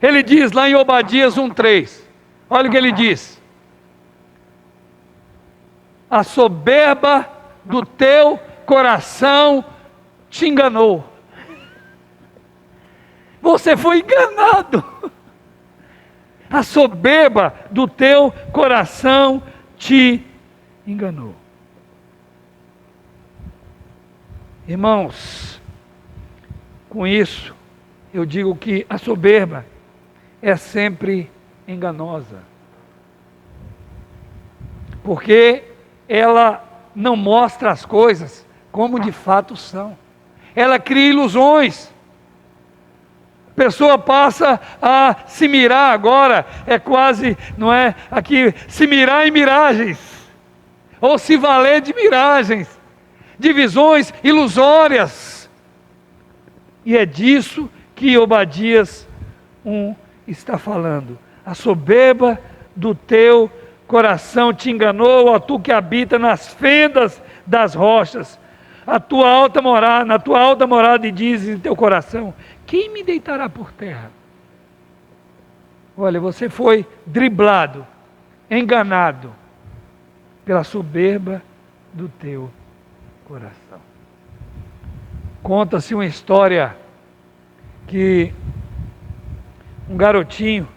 Ele diz lá em Obadias 1:3, olha o que ele diz: a soberba do teu coração te enganou. Você foi enganado. A soberba do teu coração te enganou. Irmãos, com isso, eu digo que a soberba é sempre enganosa. Porque ela não mostra as coisas como de fato são. Ela cria ilusões. A pessoa passa a se mirar agora, é quase, não é, aqui, se mirar em miragens, ou se valer de miragens, de visões ilusórias. E é disso que Obadias 1 está falando. A soberba do teu coração te enganou, ó tu que habita nas fendas das rochas, na tua alta morada, e dizes em teu coração: quem me deitará por terra? Olha, você foi driblado, enganado pela soberba do teu coração. Conta-se uma história que um garotinho,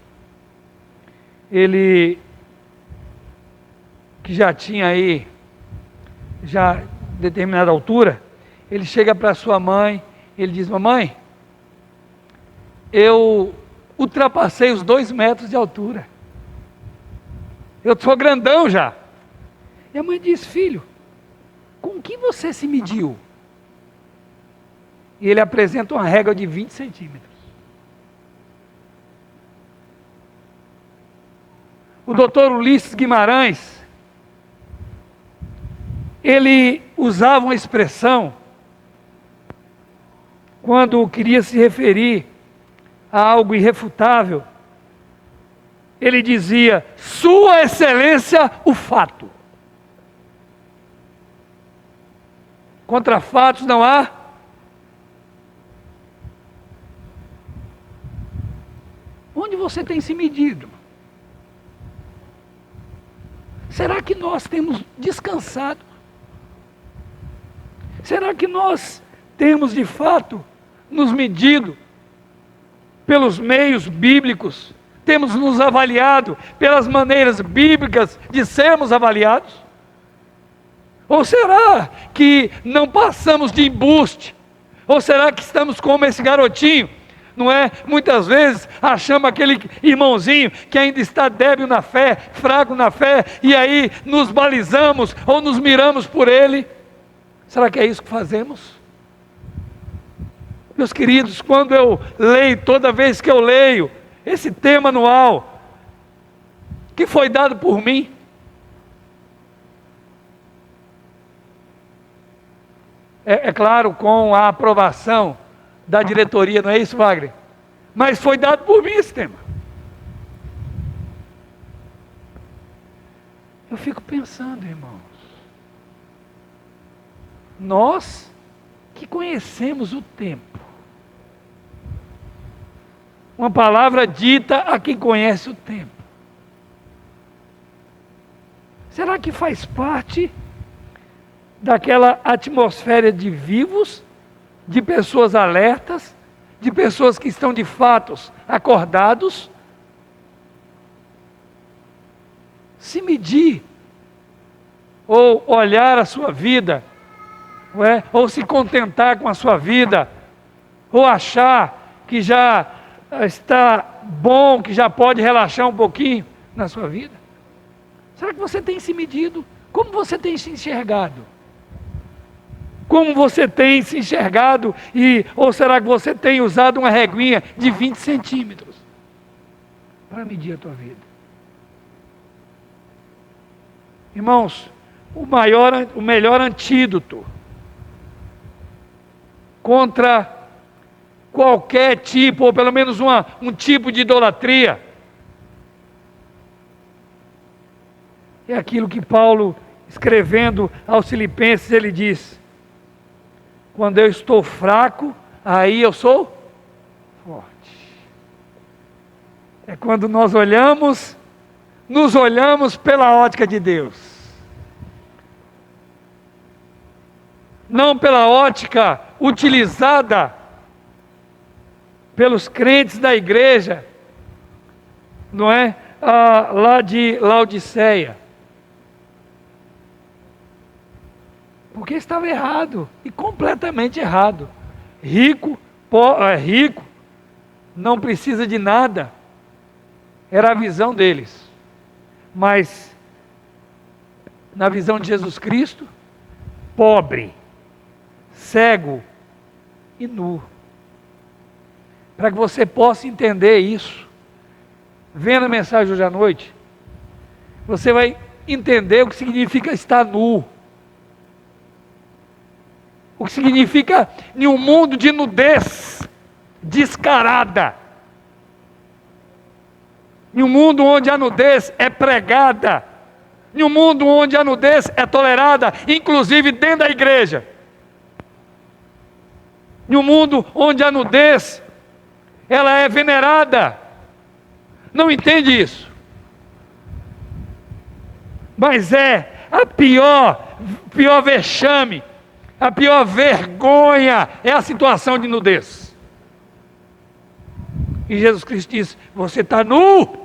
ele que já tinha aí, já determinada altura, ele chega para sua mãe, ele diz: mamãe, eu ultrapassei os 2 metros de altura, eu sou grandão já. E a mãe diz: filho, com que você se mediu? E ele apresenta uma régua de 20 centímetros. O doutor Ulisses Guimarães, ele usava uma expressão, quando queria se referir a algo irrefutável, ele dizia: Sua Excelência, o fato. Contra fatos não há. Onde você tem se medido? Será que nós temos descansado? Será que nós temos de fato nos medido pelos meios bíblicos Temos nos avaliado pelas maneiras bíblicas de sermos avaliados? Ou será que não passamos de embuste? Ou será que estamos como esse garotinho, não é? Muitas vezes achamos aquele irmãozinho que ainda está débil na fé, fraco na fé, e aí nos balizamos ou nos miramos por ele. Será que é isso que fazemos? Meus queridos, quando eu leio, toda vez que eu leio esse tema anual, que foi dado por mim, é claro, com a aprovação da diretoria, não é isso, Wagner? Mas foi dado por mim esse tema. Eu fico pensando, irmãos, nós que conhecemos o tempo, uma palavra dita a quem conhece o tempo, será que faz parte daquela atmosfera de vivos, de pessoas alertas, de pessoas que estão de fato acordados? Se medir, ou olhar a sua vida, não é? Ou se contentar com a sua vida, ou achar que já está bom, que já pode relaxar um pouquinho na sua vida. Será que você tem se medido? Como você tem se enxergado? Como você tem se enxergado? Ou será que você tem usado uma reguinha de 20 centímetros para medir a tua vida? Irmãos, o melhor antídoto contra qualquer tipo, ou pelo menos um tipo de idolatria, é aquilo que Paulo, escrevendo aos Filipenses, ele diz: quando eu estou fraco, aí eu sou forte. É quando nós nos olhamos pela ótica de Deus, não pela ótica utilizada pelos crentes da igreja, não é? Lá de Laodiceia. Porque estava errado, e completamente errado. Rico, não precisa de nada. Era a visão deles. Mas, na visão de Jesus Cristo, pobre, cego e nu. Para que você possa entender isso, vendo a mensagem hoje à noite, você vai entender o que significa estar nu. O que significa em um mundo de nudez descarada. Em um mundo onde a nudez é pregada. Em um mundo onde a nudez é tolerada, inclusive dentro da igreja. Em um mundo onde a nudez ela é venerada. Não entende isso? Mas é a pior vexame, a pior vergonha é a situação de nudez. E Jesus Cristo diz: você está nu.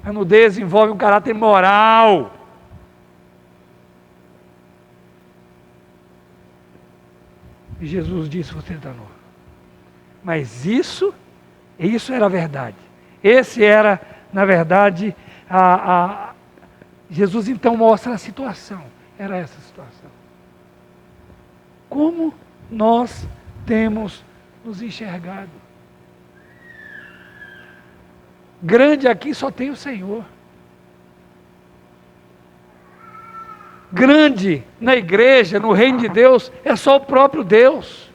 A nudez envolve um caráter moral. E Jesus disse: você está nu. Mas isso era a verdade. Esse era, na verdade, Jesus então mostra a situação. Era essa a situação. Como nós temos nos enxergado? Grande aqui só tem o Senhor. Grande na igreja, no reino de Deus, é só o próprio Deus.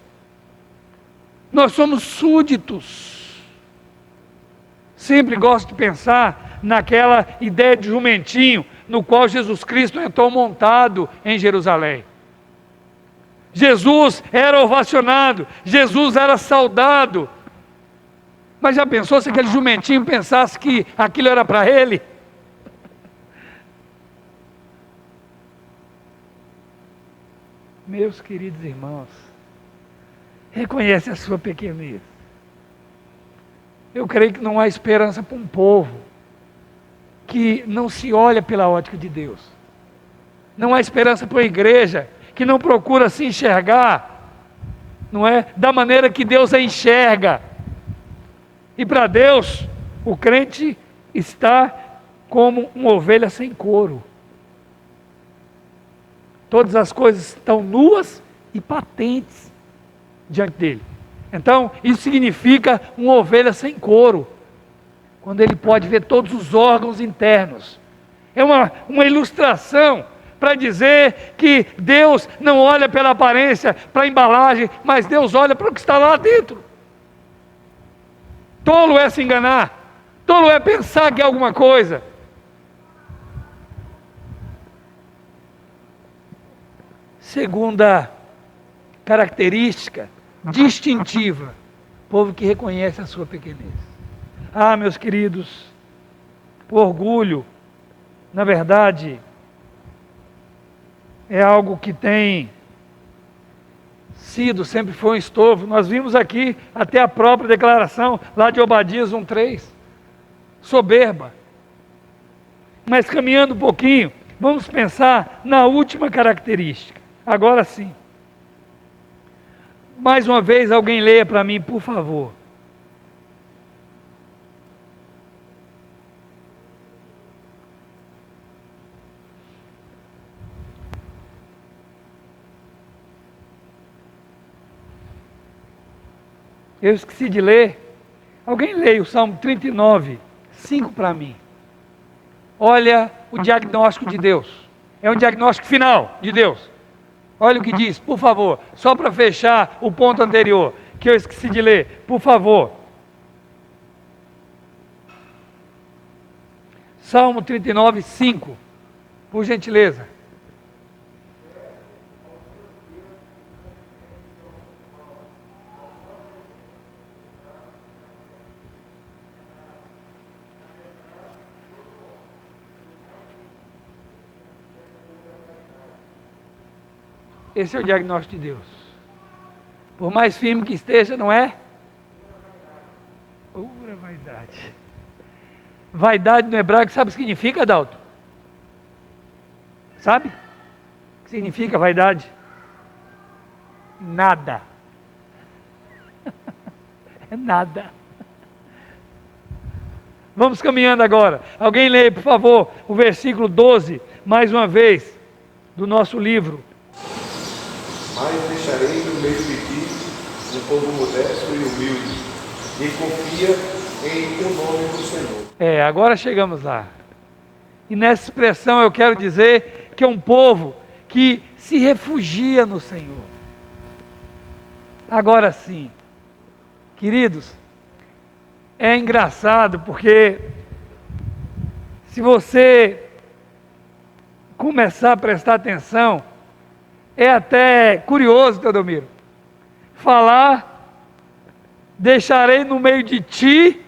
Nós somos súditos. Sempre gosto de pensar naquela ideia de jumentinho, no qual Jesus Cristo entrou montado em Jerusalém. Jesus era ovacionado, Jesus era saudado. Mas já pensou se aquele jumentinho pensasse que aquilo era para ele? Meus queridos irmãos, reconhece a sua pequenez. Eu creio que não há esperança para um povo que não se olha pela ótica de Deus. Não há esperança para a igreja que não procura se enxergar, não é? Da maneira que Deus a enxerga. E para Deus, o crente está como uma ovelha sem couro. Todas as coisas estão nuas e patentes diante dele. Então, isso significa uma ovelha sem couro, quando ele pode ver todos os órgãos internos. É uma ilustração para dizer que Deus não olha pela aparência, para a embalagem, mas Deus olha para o que está lá dentro. Tolo é se enganar, tolo é pensar que é alguma coisa. Segunda característica distintiva, povo que reconhece a sua pequenez. Ah, meus queridos, o orgulho, na verdade, é algo que tem sido, sempre foi um estorvo. Nós vimos aqui até a própria declaração lá de Obadias 1:3, soberba. Mas caminhando um pouquinho, vamos pensar na última característica. Agora sim. Mais uma vez, alguém leia para mim, por favor. Eu esqueci de ler. Alguém leia o Salmo 39, 5 para mim. Olha o diagnóstico de Deus. É um diagnóstico final de Deus. Olha o que diz, por favor. Só para fechar o ponto anterior, que eu esqueci de ler. Por favor. Salmo 39, 5. Por gentileza. Esse é o diagnóstico de Deus. Por mais firme que esteja, não é? Pura vaidade. Vaidade no hebraico, sabe o que significa, Adalto? Sabe? O que significa vaidade? Nada. É nada. Vamos caminhando agora. Alguém leia, por favor, o versículo 12, mais uma vez, do nosso livro. Mas deixarei no meio de ti um povo modesto e humilde, e confia em o nome do Senhor. Agora chegamos lá. E nessa expressão eu quero dizer que é um povo que se refugia no Senhor. Agora sim, queridos, é engraçado porque se você começar a prestar atenção, é até curioso, Teodomiro, falar, deixarei no meio de ti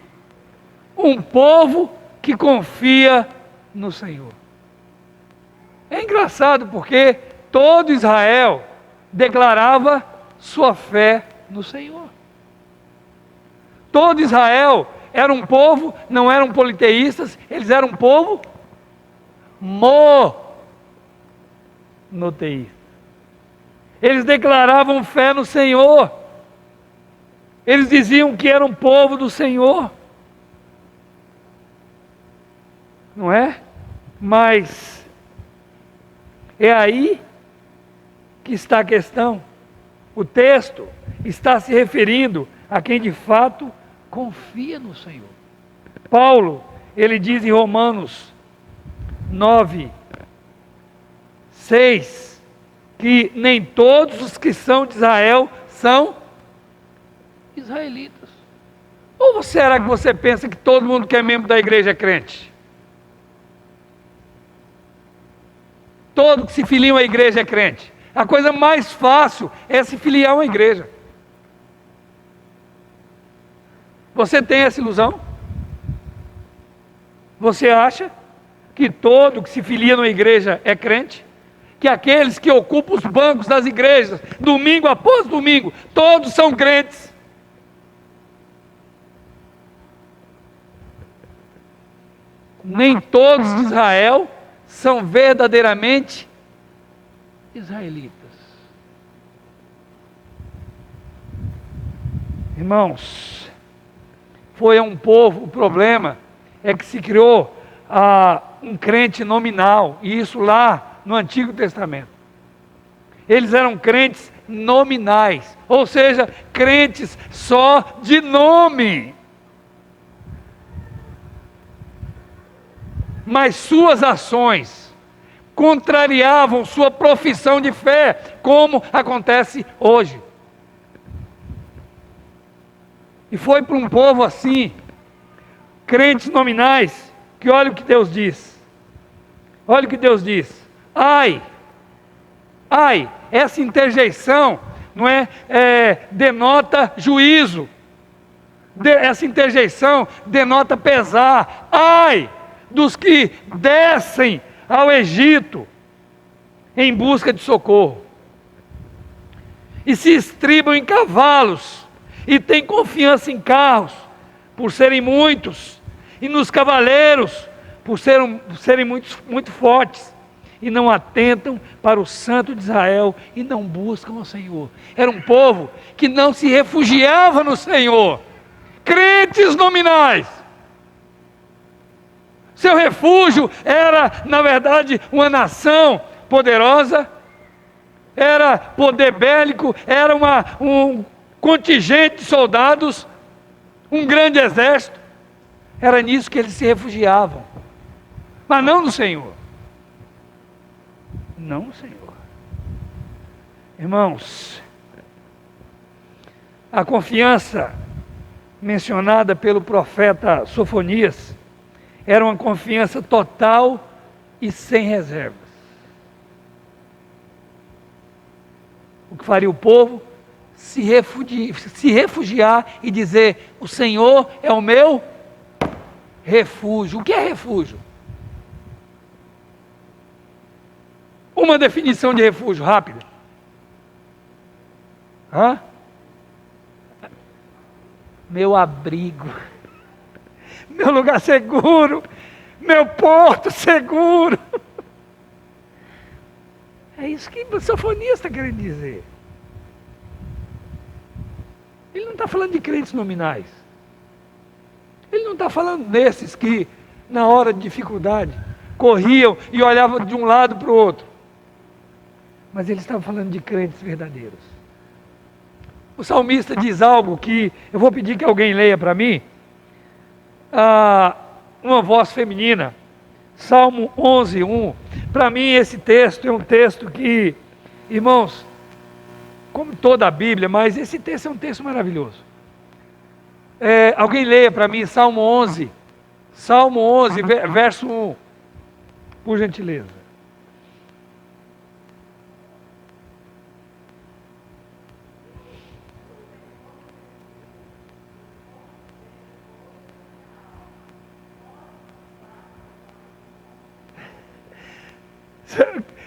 um povo que confia no Senhor. É engraçado porque todo Israel declarava sua fé no Senhor. Todo Israel era um povo, não eram politeístas, eles eram um povo monoteísta. Eles declaravam fé no Senhor. Eles diziam que eram povo do Senhor. Não é? Mas é aí que está a questão. O texto está se referindo a quem de fato confia no Senhor. Paulo, ele diz em Romanos 9, 6, que nem todos os que são de Israel são israelitas. Ou será que você pensa que todo mundo que é membro da igreja é crente? Todo que se filia a igreja é crente. A coisa mais fácil é se filiar a uma igreja. Você tem essa ilusão? Você acha que todo que se filia numa igreja é crente? que aqueles que ocupam os bancos das igrejas, domingo após domingo, todos são crentes. Nem todos de Israel são verdadeiramente israelitas. Irmãos, foi um povo, o problema é que se criou um crente nominal, e isso lá no Antigo Testamento. Eles eram crentes nominais, ou seja, crentes só de nome. Mas suas ações contrariavam sua profissão de fé, como acontece hoje. E foi para um povo assim, crentes nominais, que olha o que Deus diz. Olha o que Deus diz. Ai, essa interjeição não denota juízo. Essa interjeição denota pesar. Ai dos que descem ao Egito em busca de socorro e se estribam em cavalos e têm confiança em carros por serem muitos, e nos cavaleiros por serem muito fortes, e não atentam para o Santo de Israel e não buscam o Senhor. Era um povo que não se refugiava no Senhor, crentes nominais. Seu refúgio era, na verdade, uma nação poderosa, era poder bélico, era um contingente de soldados, um grande exército. Era nisso que eles se refugiavam, mas não no Senhor. Não no Senhor. Irmãos, a confiança mencionada pelo profeta Sofonias era uma confiança total e sem reservas. O que faria o povo? Se refugiar e dizer: o Senhor é o meu refúgio. O que é refúgio? Uma definição de refúgio rápida. Meu abrigo, meu lugar seguro, meu porto seguro. É isso que o Sofonias está querendo dizer. Ele não está falando de crentes nominais. Ele não está falando desses que, na hora de dificuldade, corriam e olhavam de um lado para o outro. Mas ele estava falando de crentes verdadeiros. O salmista diz algo que eu vou pedir que alguém leia para mim. Uma voz feminina, Salmo 11:1. Para mim esse texto é um texto que, irmãos, como toda a Bíblia, mas esse texto é um texto maravilhoso. Alguém leia para mim Salmo 11, verso 1, por gentileza.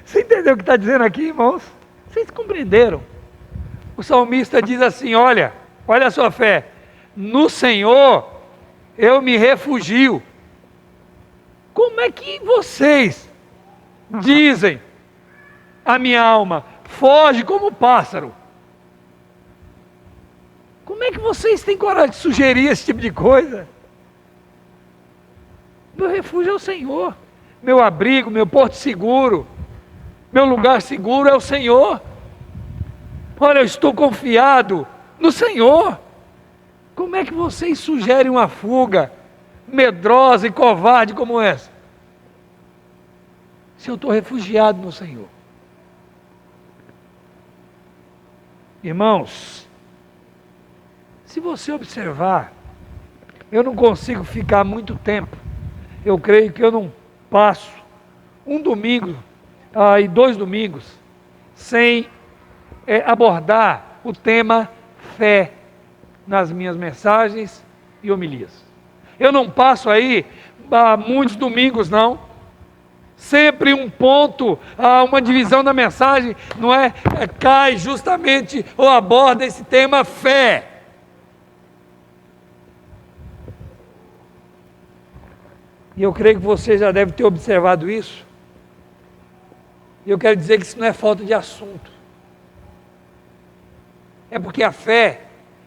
Você entendeu o que está dizendo aqui, irmãos? Vocês compreenderam? O salmista diz assim: olha a sua fé, no Senhor eu me refugio. Como é que vocês dizem a minha alma, foge como pássaro? Como é que vocês têm coragem de sugerir esse tipo de coisa? Meu refúgio é o Senhor, meu abrigo, meu porto seguro, meu lugar seguro é o Senhor. Olha, eu estou confiado no Senhor. Como é que vocês sugerem uma fuga medrosa e covarde como essa? Se eu estou refugiado no Senhor. Irmãos, se você observar, eu não consigo ficar muito tempo. Eu creio que eu não passo um domingo e 2 domingos sem abordar o tema fé nas minhas mensagens e homilias. Eu não passo aí muitos domingos não, Sempre um ponto, uma divisão da mensagem, não é? Cai justamente ou aborda esse tema fé. E eu creio que você já deve ter observado isso. E eu quero dizer que isso não é falta de assunto. É porque a fé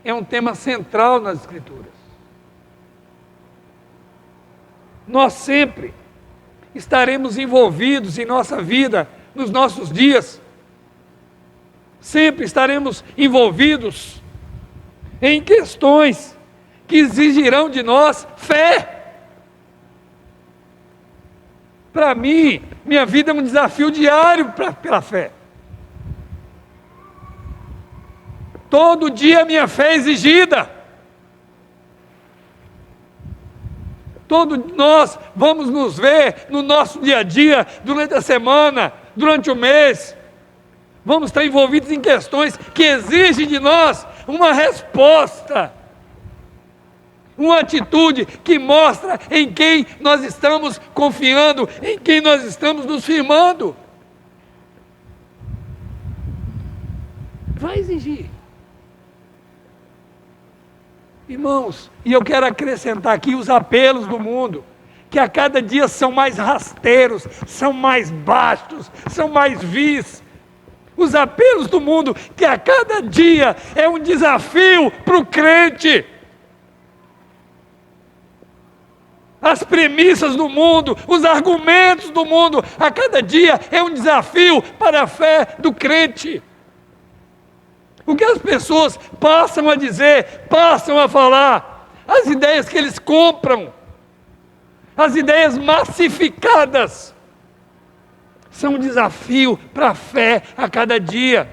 é um tema central nas Escrituras. Nós sempre estaremos envolvidos em nossa vida, nos nossos dias. Sempre estaremos envolvidos em questões que exigirão de nós fé. Para mim, minha vida é um desafio diário pela fé. Todo dia minha fé é exigida. Todos nós vamos nos ver no nosso dia a dia, durante a semana, durante o mês. Vamos estar envolvidos em questões que exigem de nós uma resposta. Uma atitude que mostra em quem nós estamos confiando, em quem nós estamos nos firmando. Vai exigir. Irmãos, e eu quero acrescentar aqui os apelos do mundo, que a cada dia são mais rasteiros, são mais bastos, são mais vis. Os apelos do mundo, que a cada dia é um desafio para o crente. As premissas do mundo, os argumentos do mundo, a cada dia é um desafio para a fé do crente. O que as pessoas passam a dizer, passam a falar, as ideias que eles compram, as ideias massificadas, são um desafio para a fé a cada dia.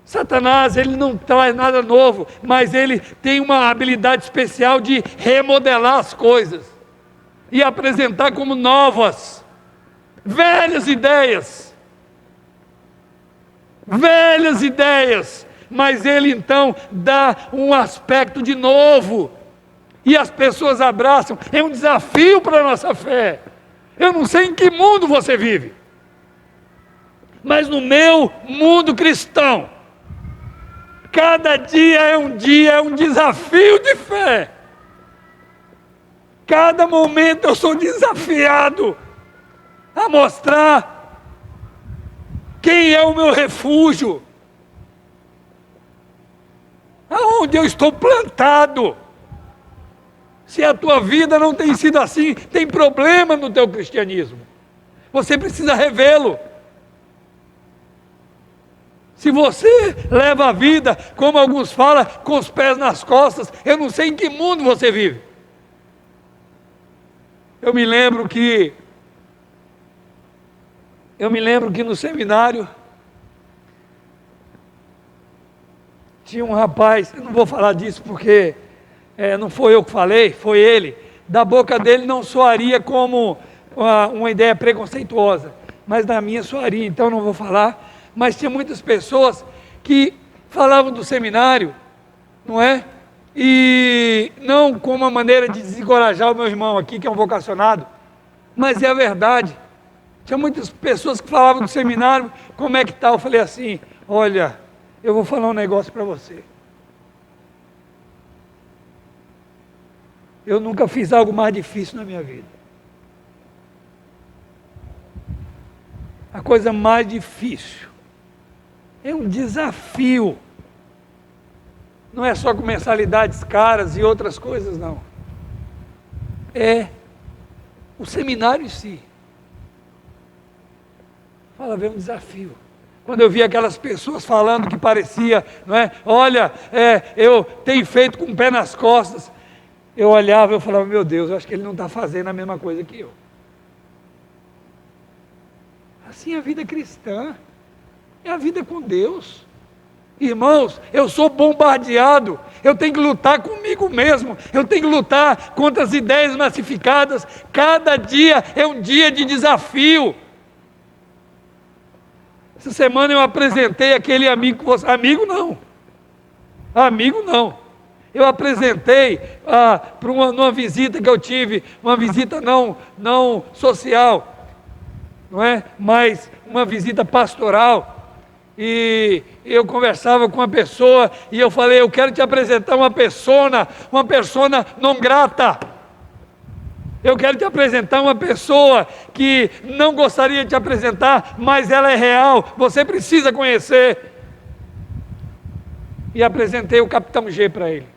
Satanás, ele não traz nada novo, mas ele tem uma habilidade especial de remodelar as coisas e apresentar como novas, velhas ideias, mas ele então dá um aspecto de novo e as pessoas abraçam. É um desafio para a nossa fé. Eu não sei em que mundo você vive, mas no meu mundo cristão, cada dia, é um desafio de fé. Cada momento eu sou desafiado a mostrar quem é o meu refúgio, aonde eu estou plantado. Se a tua vida não tem sido assim, tem problema no teu cristianismo. Você precisa revê-lo. Se você leva a vida, como alguns falam, com os pés nas costas, eu não sei em que mundo você vive. Eu me lembro que no seminário tinha um rapaz, eu não vou falar disso porque não foi eu que falei, foi ele. Da boca dele não soaria como uma ideia preconceituosa, mas da minha soaria, então não vou falar. Mas tinha muitas pessoas que falavam do seminário, não é? E não com uma maneira de desencorajar o meu irmão aqui, que é um vocacionado, mas é a verdade. Tinha muitas pessoas que falavam do seminário, como é que está? Eu falei assim, olha, eu vou falar um negócio para você. Eu nunca fiz algo mais difícil na minha vida. A coisa mais difícil é um desafio. Não é só com mensalidades caras e outras coisas, não. É o seminário em si. Fala, é um desafio. Quando eu vi aquelas pessoas falando que parecia, não é? Olha, eu tenho feito com o pé nas costas. Eu olhava e falava, meu Deus, eu acho que ele não está fazendo a mesma coisa que eu. Assim é a vida cristã. É a vida com Deus. Irmãos, eu sou bombardeado, eu tenho que lutar comigo mesmo, eu tenho que lutar contra as ideias massificadas. Cada dia é um dia de desafio. Essa semana eu apresentei aquele amigo, amigo não, Eu apresentei numa visita que eu tive, uma visita não social, não é? Mas uma visita pastoral, e eu conversava com uma pessoa, e eu falei, eu quero te apresentar uma persona não grata. Eu quero te apresentar uma pessoa que não gostaria de te apresentar, mas ela é real, você precisa conhecer. E apresentei o Capitão G para ele.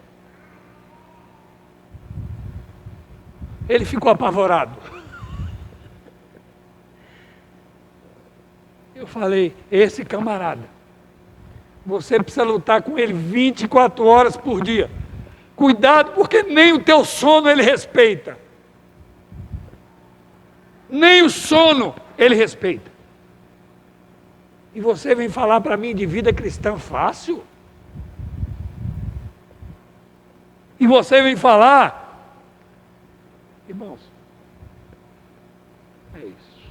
Ele ficou apavorado. Eu falei, esse camarada, você precisa lutar com ele 24 horas por dia. Cuidado, porque nem o teu sono ele respeita. Nem o sono ele respeita. E você vem falar para mim de vida cristã fácil? E você vem falar, irmãos, é isso.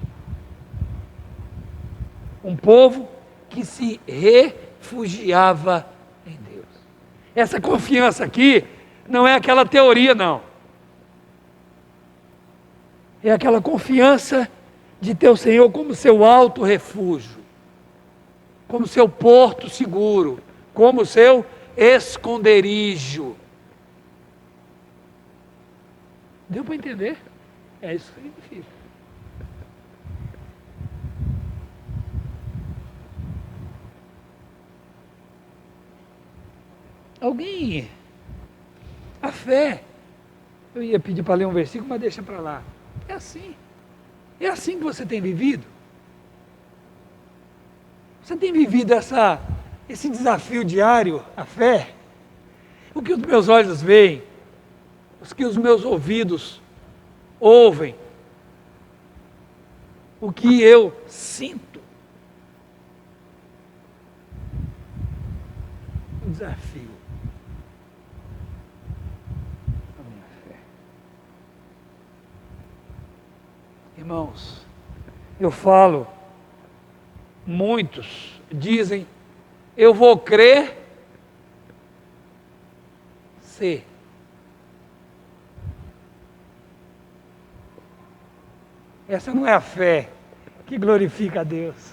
Um povo que se refugiava em Deus. Essa confiança aqui não é aquela teoria, não. É aquela confiança de ter o Senhor como seu alto refúgio, como seu porto seguro, como seu esconderijo. Deu para entender? É isso que significa. Alguém, a fé, eu ia pedir para ler um versículo, mas deixa para lá. É assim. É assim que você tem vivido. Você tem vivido esse desafio diário, a fé? O que os meus olhos veem, o que os meus ouvidos ouvem, o que eu sinto. Um desafio. A minha fé. Irmãos, eu falo, muitos dizem, eu vou crer se. Essa não é a fé que glorifica a Deus.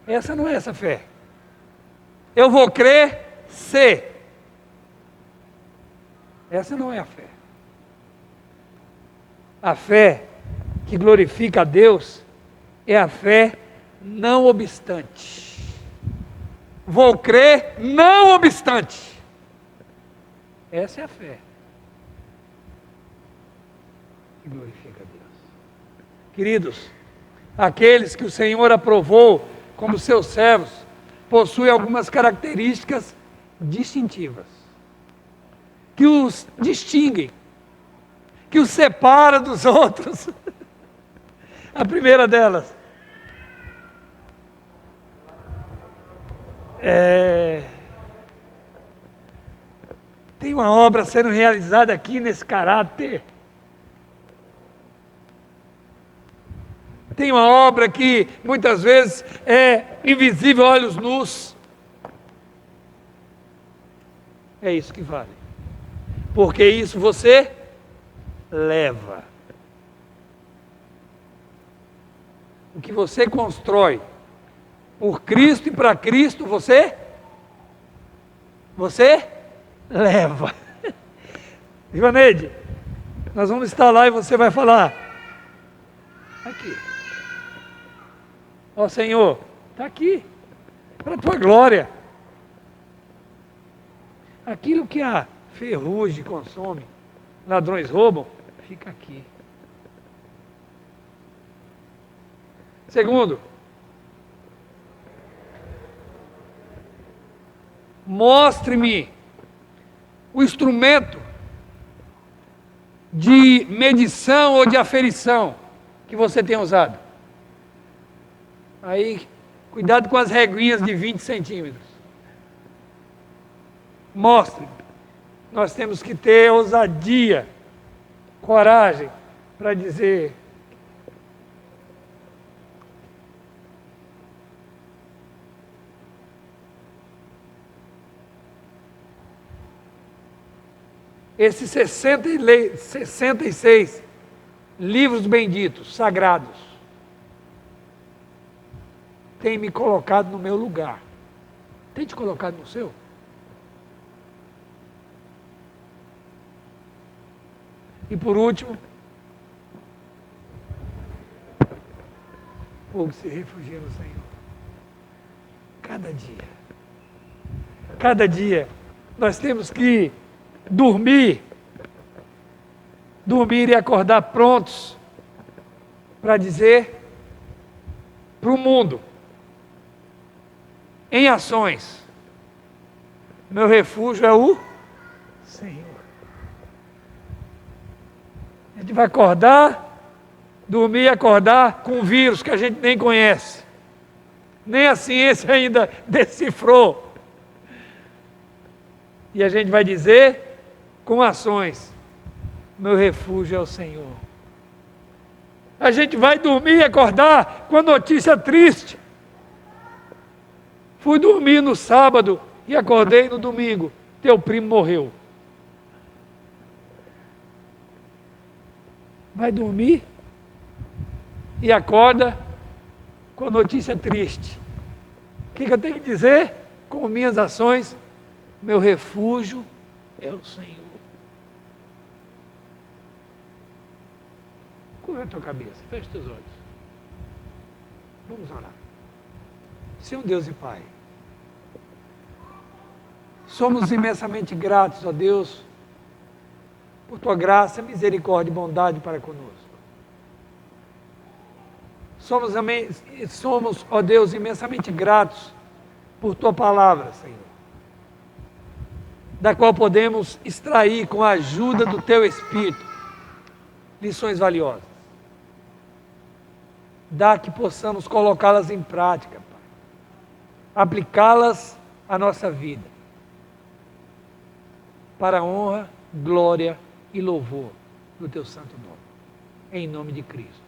Essa não é essa fé. Eu vou crer se. Essa não é a fé. A fé que glorifica a Deus é a fé não obstante. Vou crer não obstante. Essa é a fé que glorifica a Deus. Queridos, aqueles que o Senhor aprovou como seus servos possuem algumas características distintivas que os distinguem, que os separa dos outros. A primeira delas tem uma obra sendo realizada aqui nesse caráter. Tem uma obra que muitas vezes é invisível a olhos nus. É isso que vale. Porque isso você leva. O que você constrói por Cristo e para Cristo, você leva. Ivaneide, nós vamos estar lá e você vai falar, aqui, ó Senhor, está aqui, para a tua glória. Aquilo que a ferrugem consome, ladrões roubam, fica aqui. Segundo, mostre-me o instrumento de medição ou de aferição que você tem usado. Aí, cuidado com as reguinhas de 20 centímetros. Mostre. Nós temos que ter ousadia, coragem para dizer: esses 66 livros benditos, sagrados, têm me colocado no meu lugar. Tem te colocado no seu? E por último, o povo se refugia no Senhor. Cada dia, nós temos que dormir e acordar prontos para dizer para o mundo, em ações, meu refúgio é o Senhor. A gente vai dormir e acordar com um vírus que a gente nem conhece. Nem a ciência ainda decifrou. E a gente vai dizer com ações, meu refúgio é o Senhor. A gente vai dormir e acordar com a notícia triste. Fui dormir no sábado e acordei no domingo. Teu primo morreu. Vai dormir e acorda com notícia triste. O que eu tenho que dizer? Com minhas ações, meu refúgio é o Senhor. Curva a tua cabeça, fecha teus olhos. Vamos orar. Senhor Deus e Pai, somos imensamente gratos a Deus por tua graça, misericórdia e bondade para conosco. Somos, ó Deus, imensamente gratos por tua palavra, Senhor, da qual podemos extrair, com a ajuda do teu Espírito, lições valiosas. Dá que possamos colocá-las em prática, Pai, aplicá-las à nossa vida, para a honra, glória e louvor do teu santo nome, em nome de Cristo.